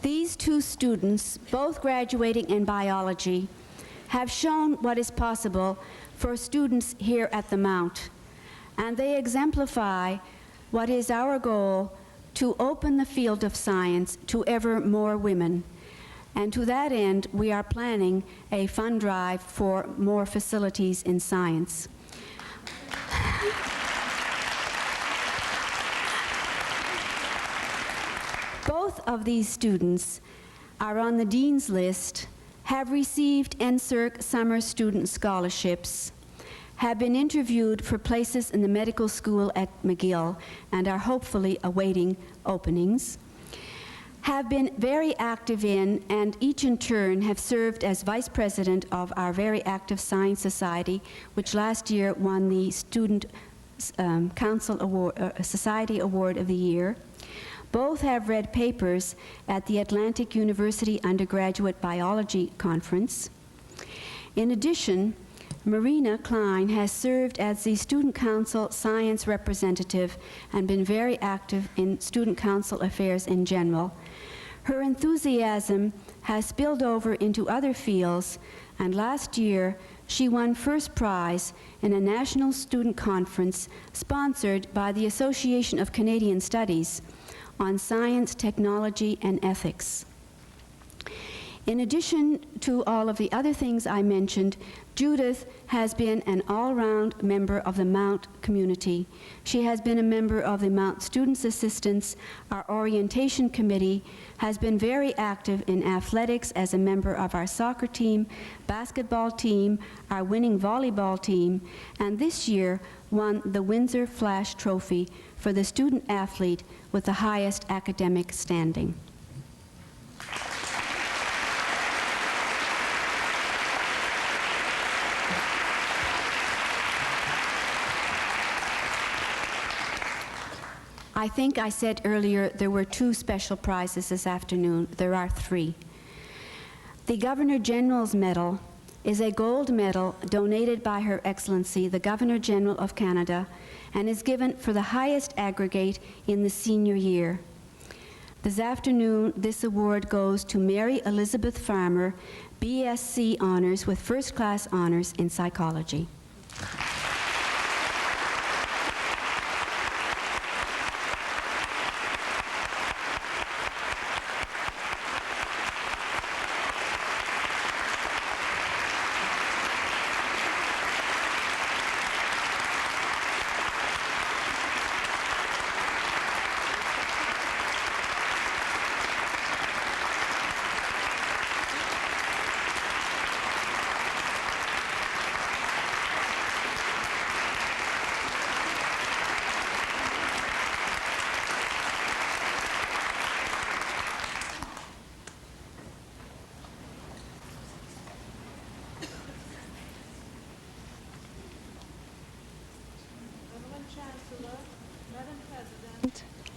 These two students, both graduating in biology, have shown what is possible for students here at the Mount, and they exemplify what is our goal: to open the field of science to ever more women. And to that end, we are planning a fund drive for more facilities in science. Both of these students are on the Dean's List, have received NSERC Summer Student Scholarships, have been interviewed for places in the medical school at McGill, and are hopefully awaiting openings, have been very active in, and each in turn have served as vice president of our very active Science Society, which last year won the Student Council Award, Society Award of the Year. Both have read papers at the Atlantic University Undergraduate Biology Conference. In addition, Marina Klein has served as the Student Council Science Representative and been very active in Student Council affairs in general. Her enthusiasm has spilled over into other fields, and last year she won first prize in a national student conference sponsored by the Association of Canadian Studies on science, technology, and ethics. In addition to all of the other things I mentioned, Judith has been an all-round member of the Mount community. She has been a member of the Mount Students' Assistance, our orientation committee, has been very active in athletics as a member of our soccer team, basketball team, our winning volleyball team, and this year won the Windsor Flash Trophy for the student athlete with the highest academic standing. I think I said earlier there were 2 special prizes this afternoon. There are 3. The Governor General's Medal is a gold medal donated by Her Excellency, the Governor General of Canada, and is given for the highest aggregate in the senior year. This afternoon, this award goes to Mary Elizabeth Farmer, BSc Honors with First-Class Honors in Psychology.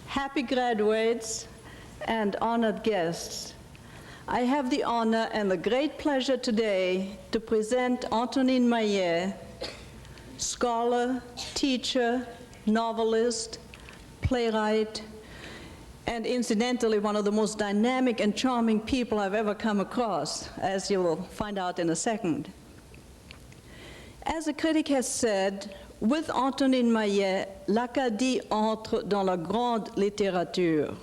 Happy graduates and honored guests. I have the honor and the great pleasure today to present Antonine Maillet, scholar, teacher, novelist, playwright, and incidentally, one of the most dynamic and charming people I've ever come across, as you will find out in a second. As a critic has said, with Antonine Maillet, l'Acadie entre dans la grande littérature.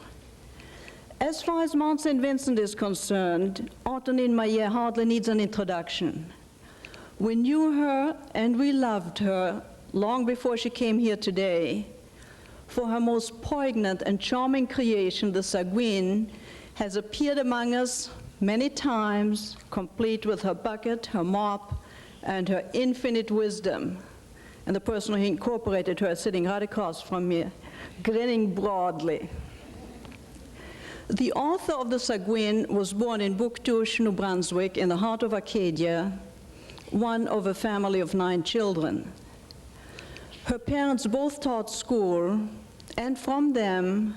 As far as Mount St. Vincent is concerned, Antonine Maillet hardly needs an introduction. We knew her and we loved her long before she came here today. For her most poignant and charming creation, the Sagouine, has appeared among us many times, complete with her bucket, her mop, and her infinite wisdom. And the person who incorporated her is sitting right across from me, grinning broadly. The author of the Sagouine was born in Bouctouche, New Brunswick, in the heart of Acadia, one of a family of 9 children. Her parents both taught school, and from them,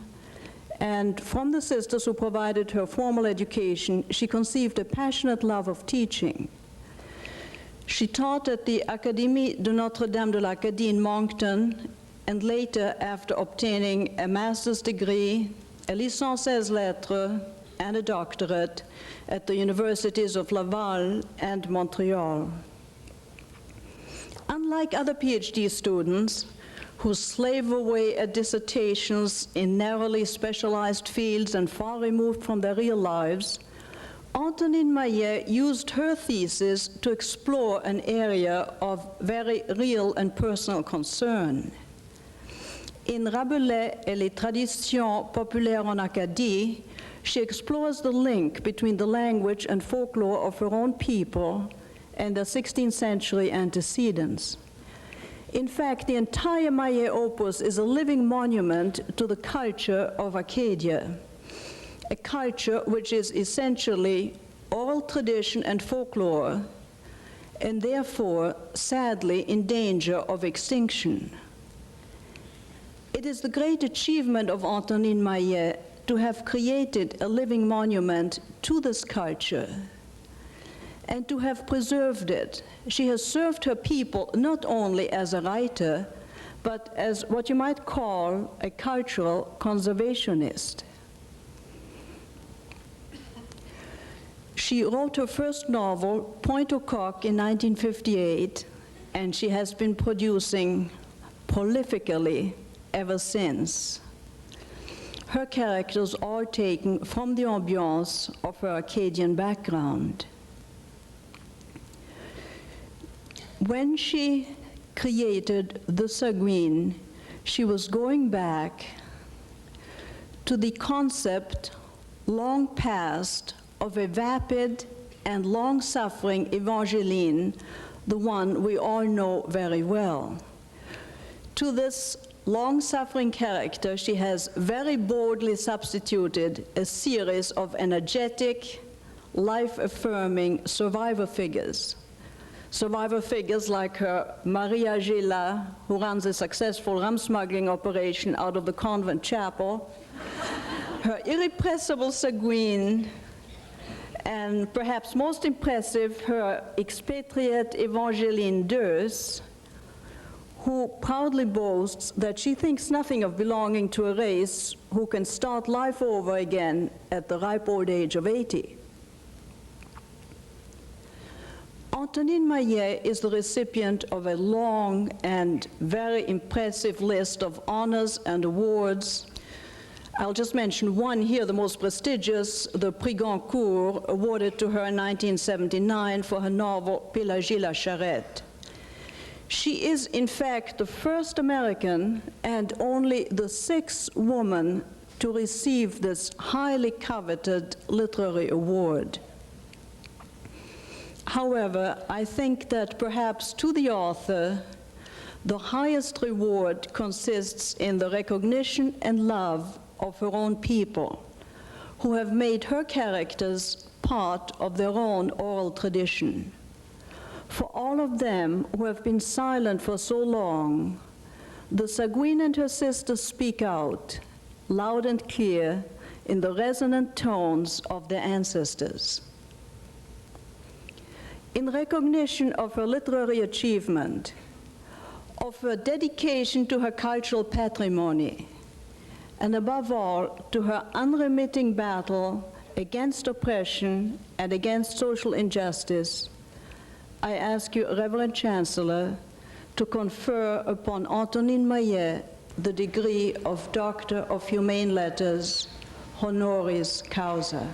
and from the sisters who provided her formal education, she conceived a passionate love of teaching. She taught at the Académie de Notre-Dame de l'Acadie in Moncton, and later, after obtaining a master's degree, a licence ès lettres, and a doctorate at the universities of Laval and Montreal. Unlike other PhD students who slave away at dissertations in narrowly specialized fields and far removed from their real lives, Antonine Maillet used her thesis to explore an area of very real and personal concern. In Rabelais et les traditions populaires en Acadie, she explores the link between the language and folklore of her own people and their 16th century antecedents. In fact, the entire Maillet opus is a living monument to the culture of Acadia, a culture which is essentially oral tradition and folklore, and therefore, sadly, in danger of extinction. It is the great achievement of Antonine Maillet to have created a living monument to this culture and to have preserved it. She has served her people not only as a writer, but as what you might call a cultural conservationist. She wrote her first novel, Pointe au Coq, in 1958, and she has been producing prolifically ever since. Her characters are taken from the ambiance of her Acadian background. When she created the Seguin, she was going back to the concept, long past, of a vapid and long-suffering Evangeline, the one we all know very well. To this long-suffering character, she has very boldly substituted a series of energetic, life-affirming survivor figures. Survivor figures like her Maria Gela, who runs a successful rum smuggling operation out of the convent chapel, her irrepressible Seguin, and perhaps most impressive, her expatriate Evangeline Deus, who proudly boasts that she thinks nothing of belonging to a race who can start life over again at the ripe old age of 80. Antonine Maillet is the recipient of a long and very impressive list of honors and awards. I'll just mention one here, the most prestigious, the Prix Goncourt, awarded to her in 1979 for her novel Pélagie la Charrette. She is, in fact, the first American and only the 6th woman to receive this highly coveted literary award. However, I think that perhaps to the author, the highest reward consists in the recognition and love of her own people, who have made her characters part of their own oral tradition. For all of them who have been silent for so long, the Seguin and her sister speak out, loud and clear, in the resonant tones of their ancestors. In recognition of her literary achievement, of her dedication to her cultural patrimony, and above all, to her unremitting battle against oppression and against social injustice, I ask you, Reverend Chancellor, to confer upon Antonine Maillet the degree of Doctor of Humane Letters, honoris causa.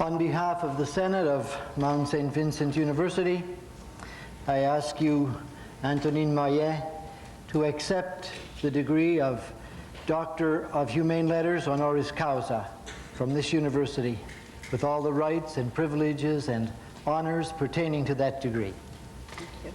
On behalf of the Senate of Mount St. Vincent University, I ask you, Antonine Maillet, to accept the degree of Doctor of Humane Letters honoris causa from this university, with all the rights and privileges and honors pertaining to that degree. Thank you.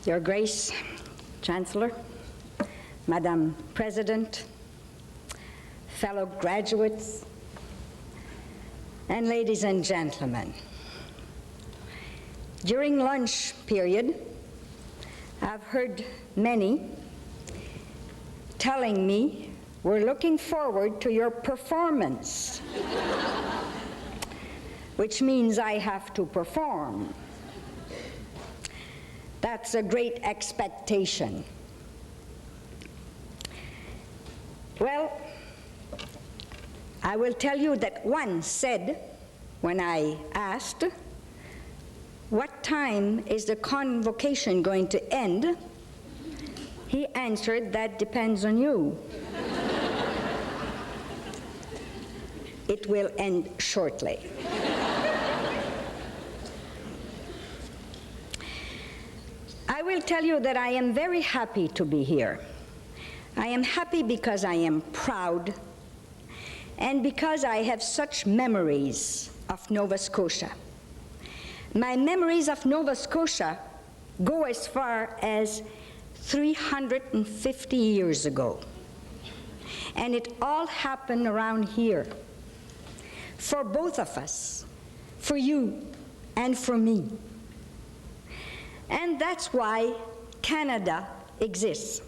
Your Grace, Chancellor, Madam President, fellow graduates, and ladies and gentlemen. During lunch period, I've heard many telling me, we're looking forward to your performance, which means I have to perform. That's a great expectation. Well, I will tell you that one said, when I asked, what time is the convocation going to end? He answered, that depends on you. It will end shortly. I will tell you that I am very happy to be here. I am happy because I am proud and because I have such memories of Nova Scotia. My memories of Nova Scotia go as far as 350 years ago. And it all happened around here. For both of us, for you and for me. And that's why Canada exists.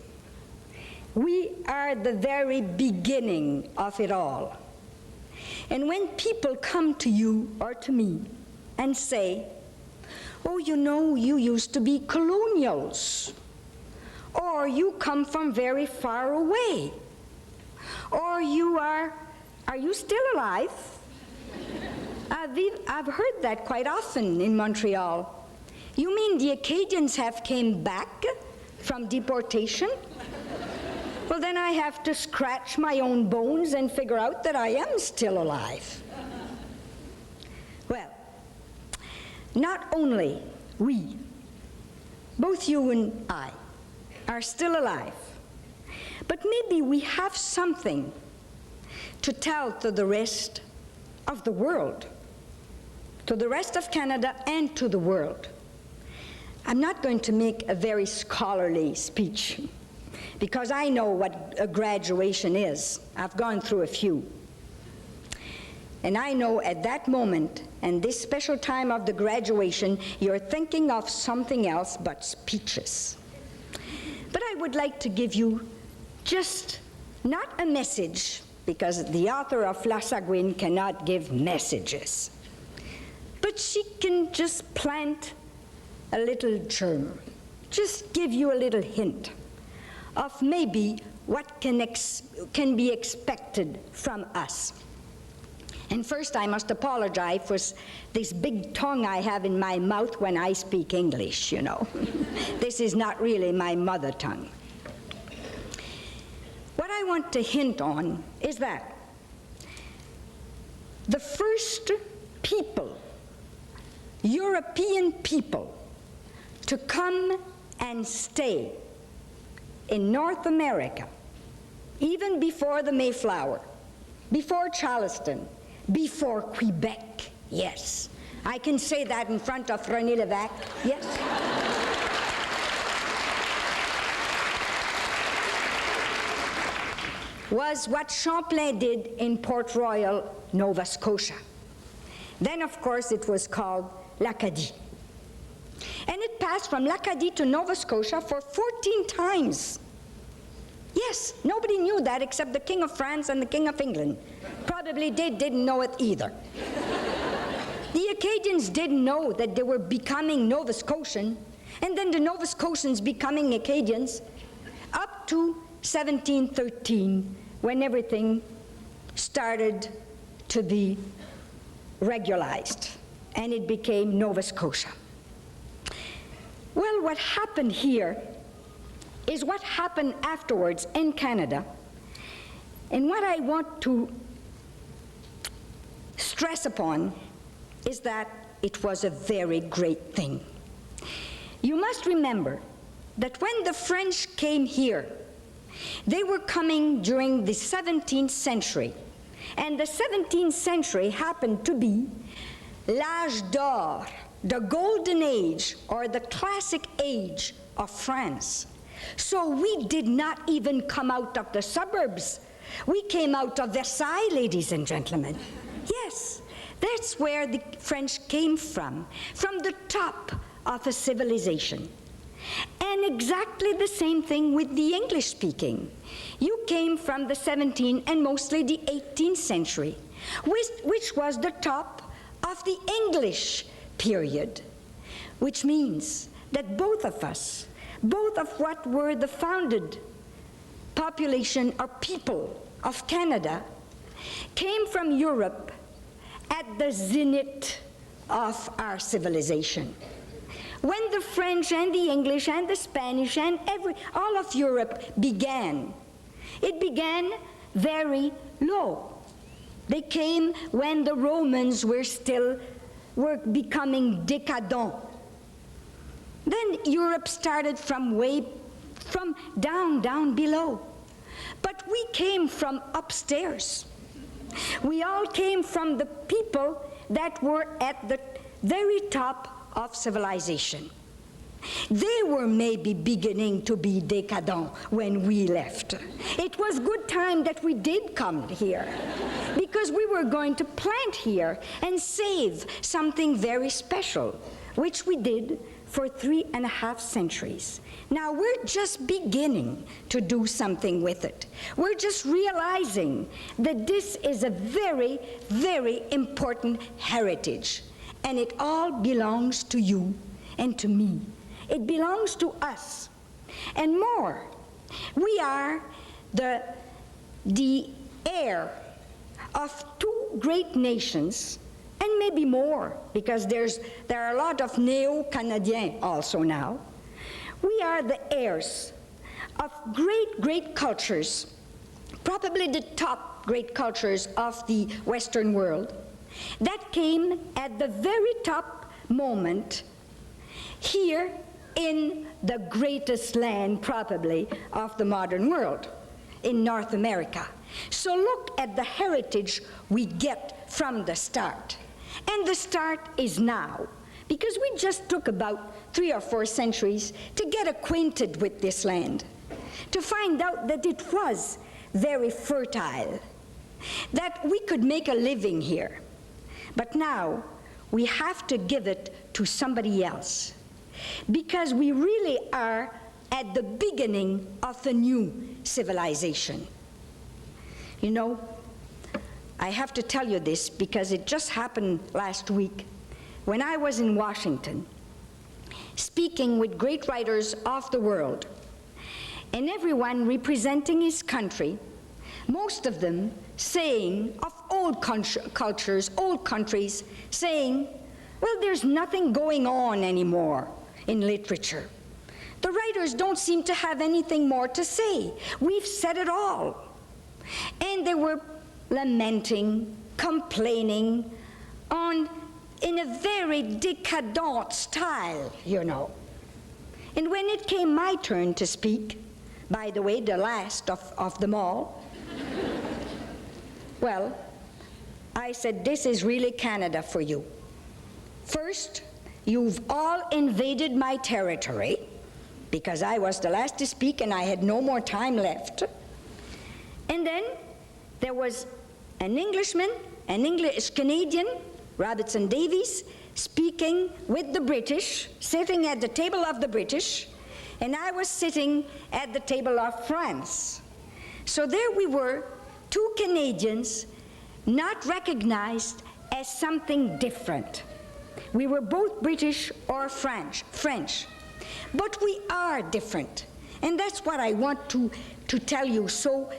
We are the very beginning of it all. And when people come to you or to me and say, oh, you know, you used to be colonials, or you come from very far away, or are you still alive? I've heard that quite often in Montreal. You mean the Acadians have came back from deportation? Well, then I have to scratch my own bones and figure out that I am still alive. Well, not only we, both you and I, are still alive, but maybe we have something to tell to the rest of the world, to the rest of Canada and to the world. I'm not going to make a very scholarly speech, because I know what a graduation is. I've gone through a few. And I know at that moment, and this special time of the graduation, you're thinking of something else but speeches. But I would like to give you just not a message, because the author of La Sagouine cannot give messages, but she can just plant a little germ, just give you a little hint of maybe what can be expected from us. And first I must apologize for this big tongue I have in my mouth when I speak English, you know. This is not really my mother tongue. What I want to hint on is that the first people, European people, to come and stay in North America, even before the Mayflower, before Charleston, before Quebec, yes. I can say that in front of René Lévesque, yes. Was what Champlain did in Port Royal, Nova Scotia. Then, of course, it was called l'Acadie. And it passed from l'Acadie to Nova Scotia for 14 times. Yes, nobody knew that except the King of France and the King of England. Probably they didn't know it either. The Acadians didn't know that they were becoming Nova Scotian, and then the Nova Scotians becoming Acadians, up to 1713, when everything started to be regularized, and it became Nova Scotia. Well, what happened here is what happened afterwards in Canada, and what I want to stress upon is that it was a very great thing. You must remember that when the French came here, they were coming during the 17th century, and the 17th century happened to be l'âge d'or, the golden age, or the classic age of France. So we did not even come out of the suburbs. We came out of Versailles, ladies and gentlemen. Yes, that's where the French came from the top of a civilization. And exactly the same thing with the English speaking. You came from the 17th and mostly the 18th century, which was the top of the English period, which means that both of us, both of what were the founded population or people of Canada, came from Europe at the zenith of our civilization. When the French and the English and the Spanish and all of Europe began, it began very low. They came when the Romans were becoming decadent. Then Europe started from down below. But we came from upstairs. We all came from the people that were at the very top of civilization. They were maybe beginning to be decadent when we left. It was good time that we did come here, because we were going to plant here and save something very special, which we did for 3.5 centuries. Now we're just beginning to do something with it. We're just realizing that this is a very, very important heritage. And it all belongs to you and to me. It belongs to us. And more, we are the heir of 2 great nations, and maybe more, because there are a lot of neo-Canadiens also now. We are the heirs of great, great cultures, probably the top great cultures of the Western world, that came at the very top moment here in the greatest land, probably, of the modern world, in North America. So look at the heritage we get from the start. And the start is now, because we just took about 3 or 4 centuries to get acquainted with this land, to find out that it was very fertile, that we could make a living here. But now, we have to give it to somebody else, because we really are at the beginning of a new civilization. You know, I have to tell you this because it just happened last week when I was in Washington, speaking with great writers of the world, and everyone representing his country, most of them saying, of old cultures, old countries, saying, well, there's nothing going on anymore in literature. The writers don't seem to have anything more to say. We've said it all. And they were lamenting, complaining, in a very decadent style, you know. And when it came my turn to speak, by the way, the last of them all, well, I said, this is really Canada for you. First, you've all invaded my territory, because I was the last to speak and I had no more time left. And then there was an Englishman, an English-Canadian, Robertson Davies, speaking with the British, sitting at the table of the British, and I was sitting at the table of France. So there we were, 2 Canadians, not recognized as something different. We were both British or French. But we are different. And that's what I want to tell you so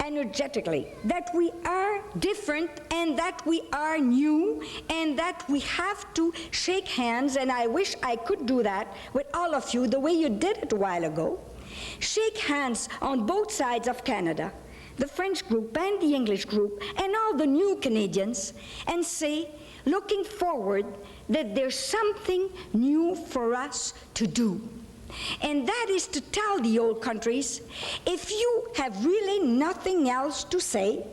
energetically, that we are different and that we are new and that we have to shake hands, and I wish I could do that with all of you the way you did it a while ago. Shake hands on both sides of Canada, the French group and the English group and all the new Canadians, and say, looking forward, that there's something new for us to do. And that is to tell the old countries, if you have really nothing else to say,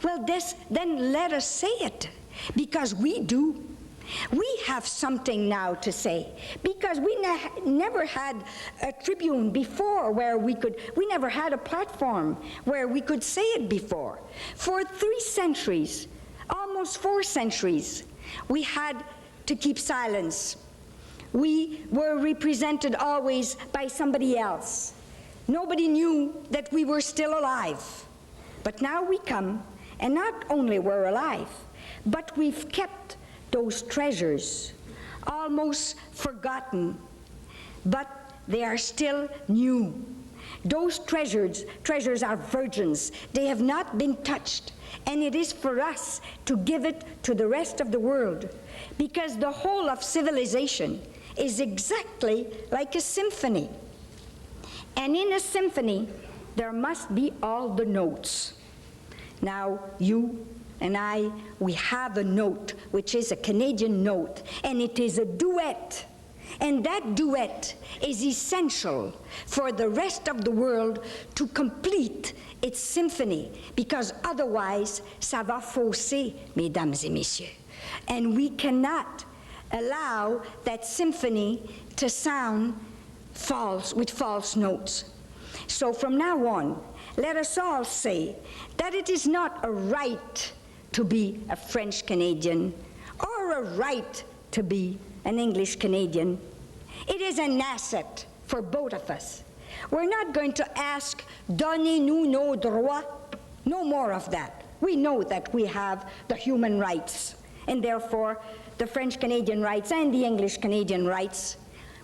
Well, then let us say it, because we do. We have something now to say, because we never had a tribune before where we never had a platform where we could say it before. For 3 centuries, almost 4 centuries, we had to keep silence. We were represented always by somebody else. Nobody knew that we were still alive. But now we come, and not only we're alive, but we've kept those treasures, almost forgotten, but they are still new. Those treasures are virgins. They have not been touched, and it is for us to give it to the rest of the world, because the whole of civilization is exactly like a symphony. And in a symphony, there must be all the notes. Now, you and I, we have a note, which is a Canadian note, and it is a duet. And that duet is essential for the rest of the world to complete its symphony, because otherwise, ça va fausser, mesdames et messieurs. And we cannot allow that symphony to sound false, with false notes. So from now on, let us all say that it is not a right to be a French Canadian or a right to be an English Canadian. It is an asset for both of us. We're not going to ask, donnez-nous nos droits. No more of that. We know that we have the human rights, and therefore the French Canadian rights and the English Canadian rights.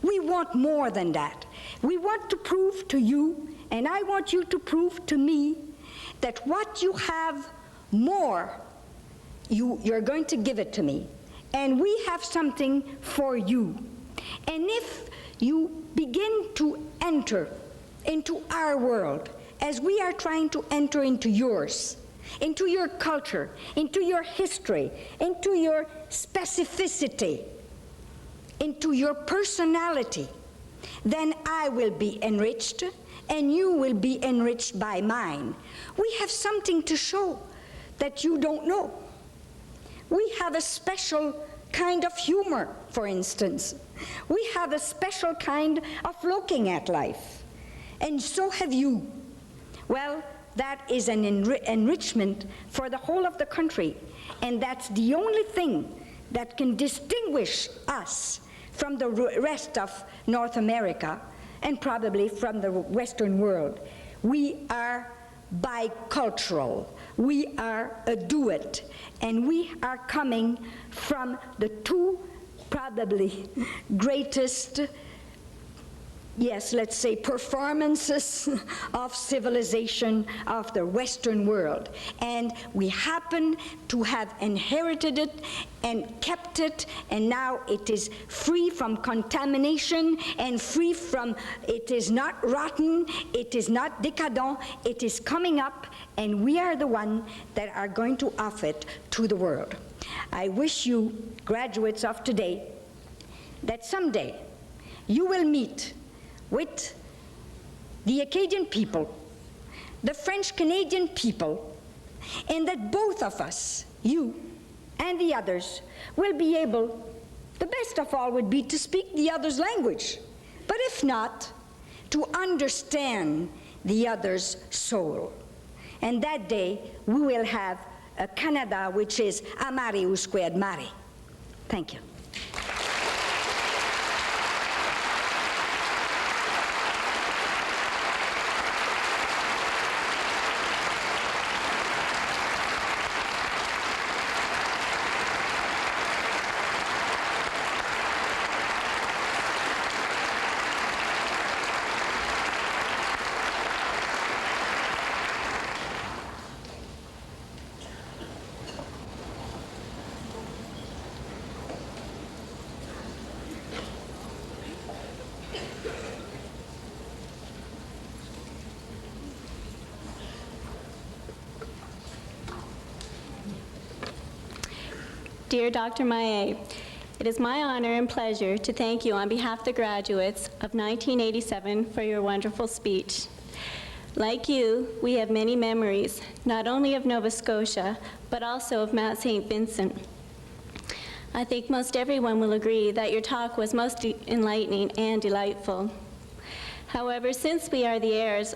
We want more than that. We want to prove to you, and I want you to prove to me, that what you have more, you're going to give it to me. And we have something for you. And if you begin to enter into our world, as we are trying to enter into yours, into your culture, into your history, into your specificity, into your personality, then I will be enriched, and you will be enriched by mine. We have something to show that you don't know. We have a special kind of humor, for instance. We have a special kind of looking at life. And so have you. Well, that is an enrichment for the whole of the country. And that's the only thing that can distinguish us from the rest of North America, and probably from the Western world. We are bicultural. We are a duet. And we are coming from the 2 probably greatest, yes, let's say, performances of civilization of the Western world. And we happen to have inherited it and kept it, and now it is free from contamination and free from, it is not rotten, it is not decadent, it is coming up, and we are the one that are going to offer it to the world. I wish you, graduates of today, that someday you will meet with the Acadian people, the French Canadian people, and that both of us, you and the others, will be able, the best of all would be to speak the other's language, but if not, to understand the other's soul. And that day, we will have a Canada which is amare usque ad mare. Thank you. Dear Dr. Maillet, it is my honor and pleasure to thank you on behalf of the graduates of 1987 for your wonderful speech. Like you, we have many memories, not only of Nova Scotia, but also of Mount St. Vincent. I think most everyone will agree that your talk was most enlightening and delightful. However, since we are the heirs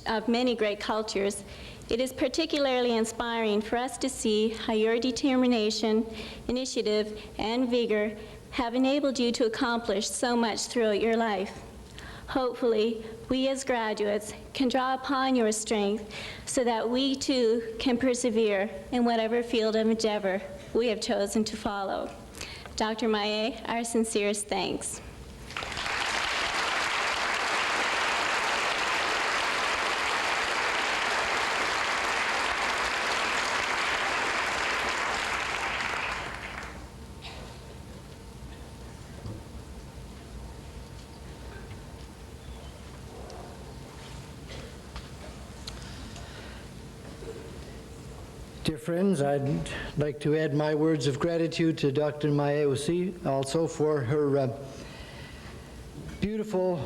of many great cultures, it is particularly inspiring for us to see how your determination, initiative, and vigor have enabled you to accomplish so much throughout your life. Hopefully, we as graduates can draw upon your strength so that we too can persevere in whatever field of endeavor we have chosen to follow. Dr. Maillet, our sincerest thanks. Dear friends, I'd like to add my words of gratitude to Dr. Maillet also for her beautiful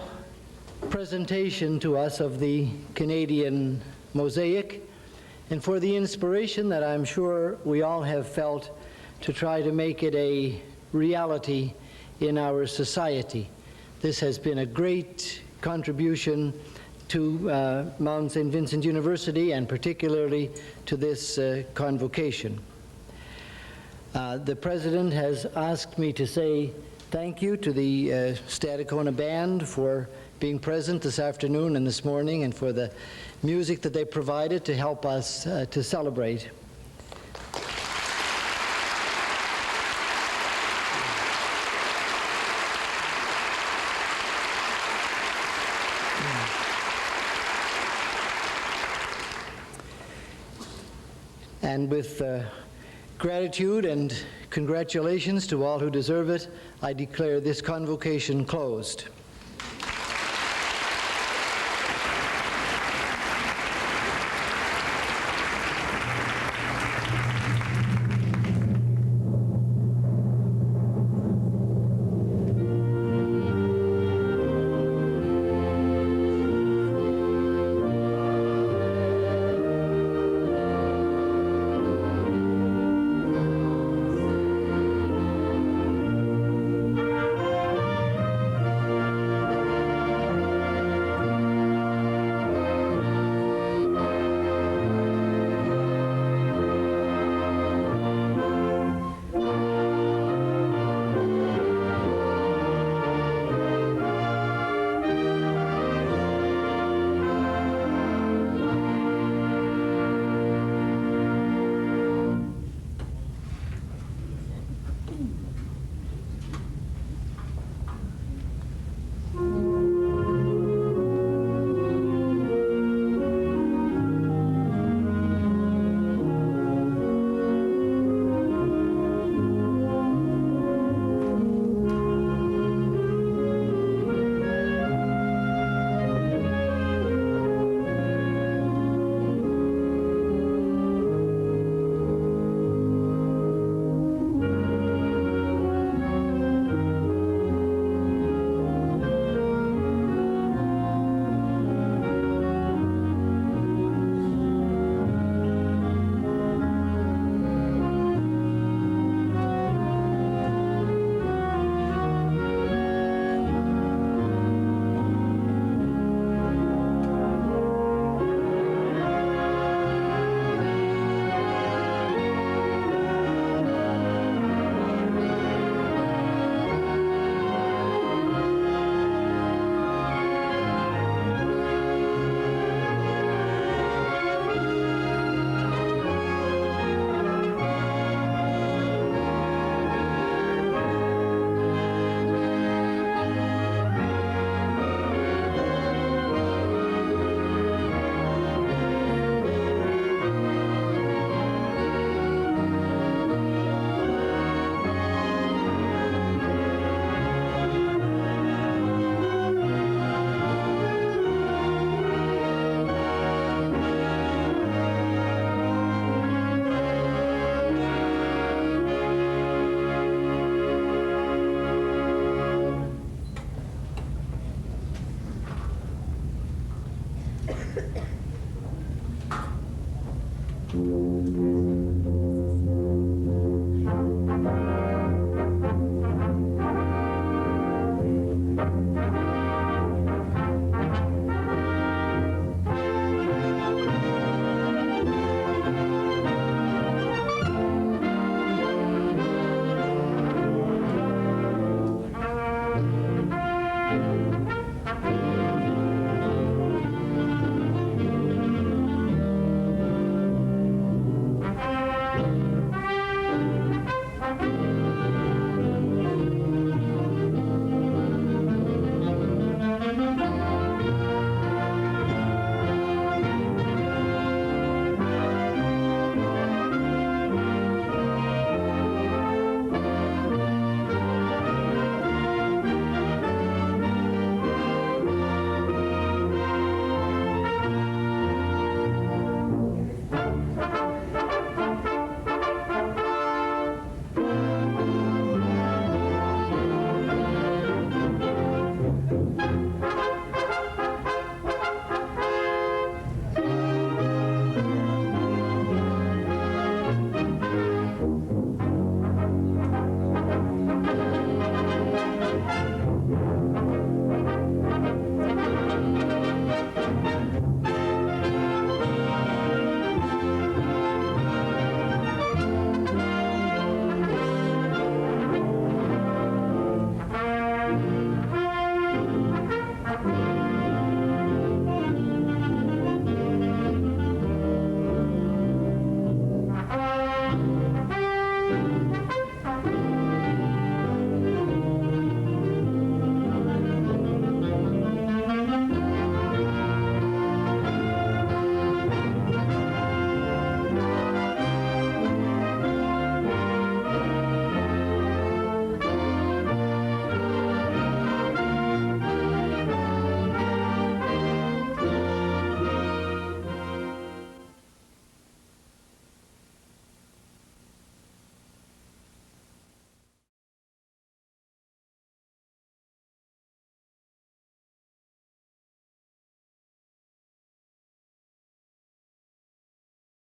presentation to us of the Canadian mosaic, and for the inspiration that I'm sure we all have felt to try to make it a reality in our society. This has been a great contribution to Mount St. Vincent University, and particularly to this convocation. The President has asked me to say thank you to the Stadacona Band for being present this afternoon and this morning, and for the music that they provided to help us to celebrate. And with gratitude and congratulations to all who deserve it, I declare this convocation closed.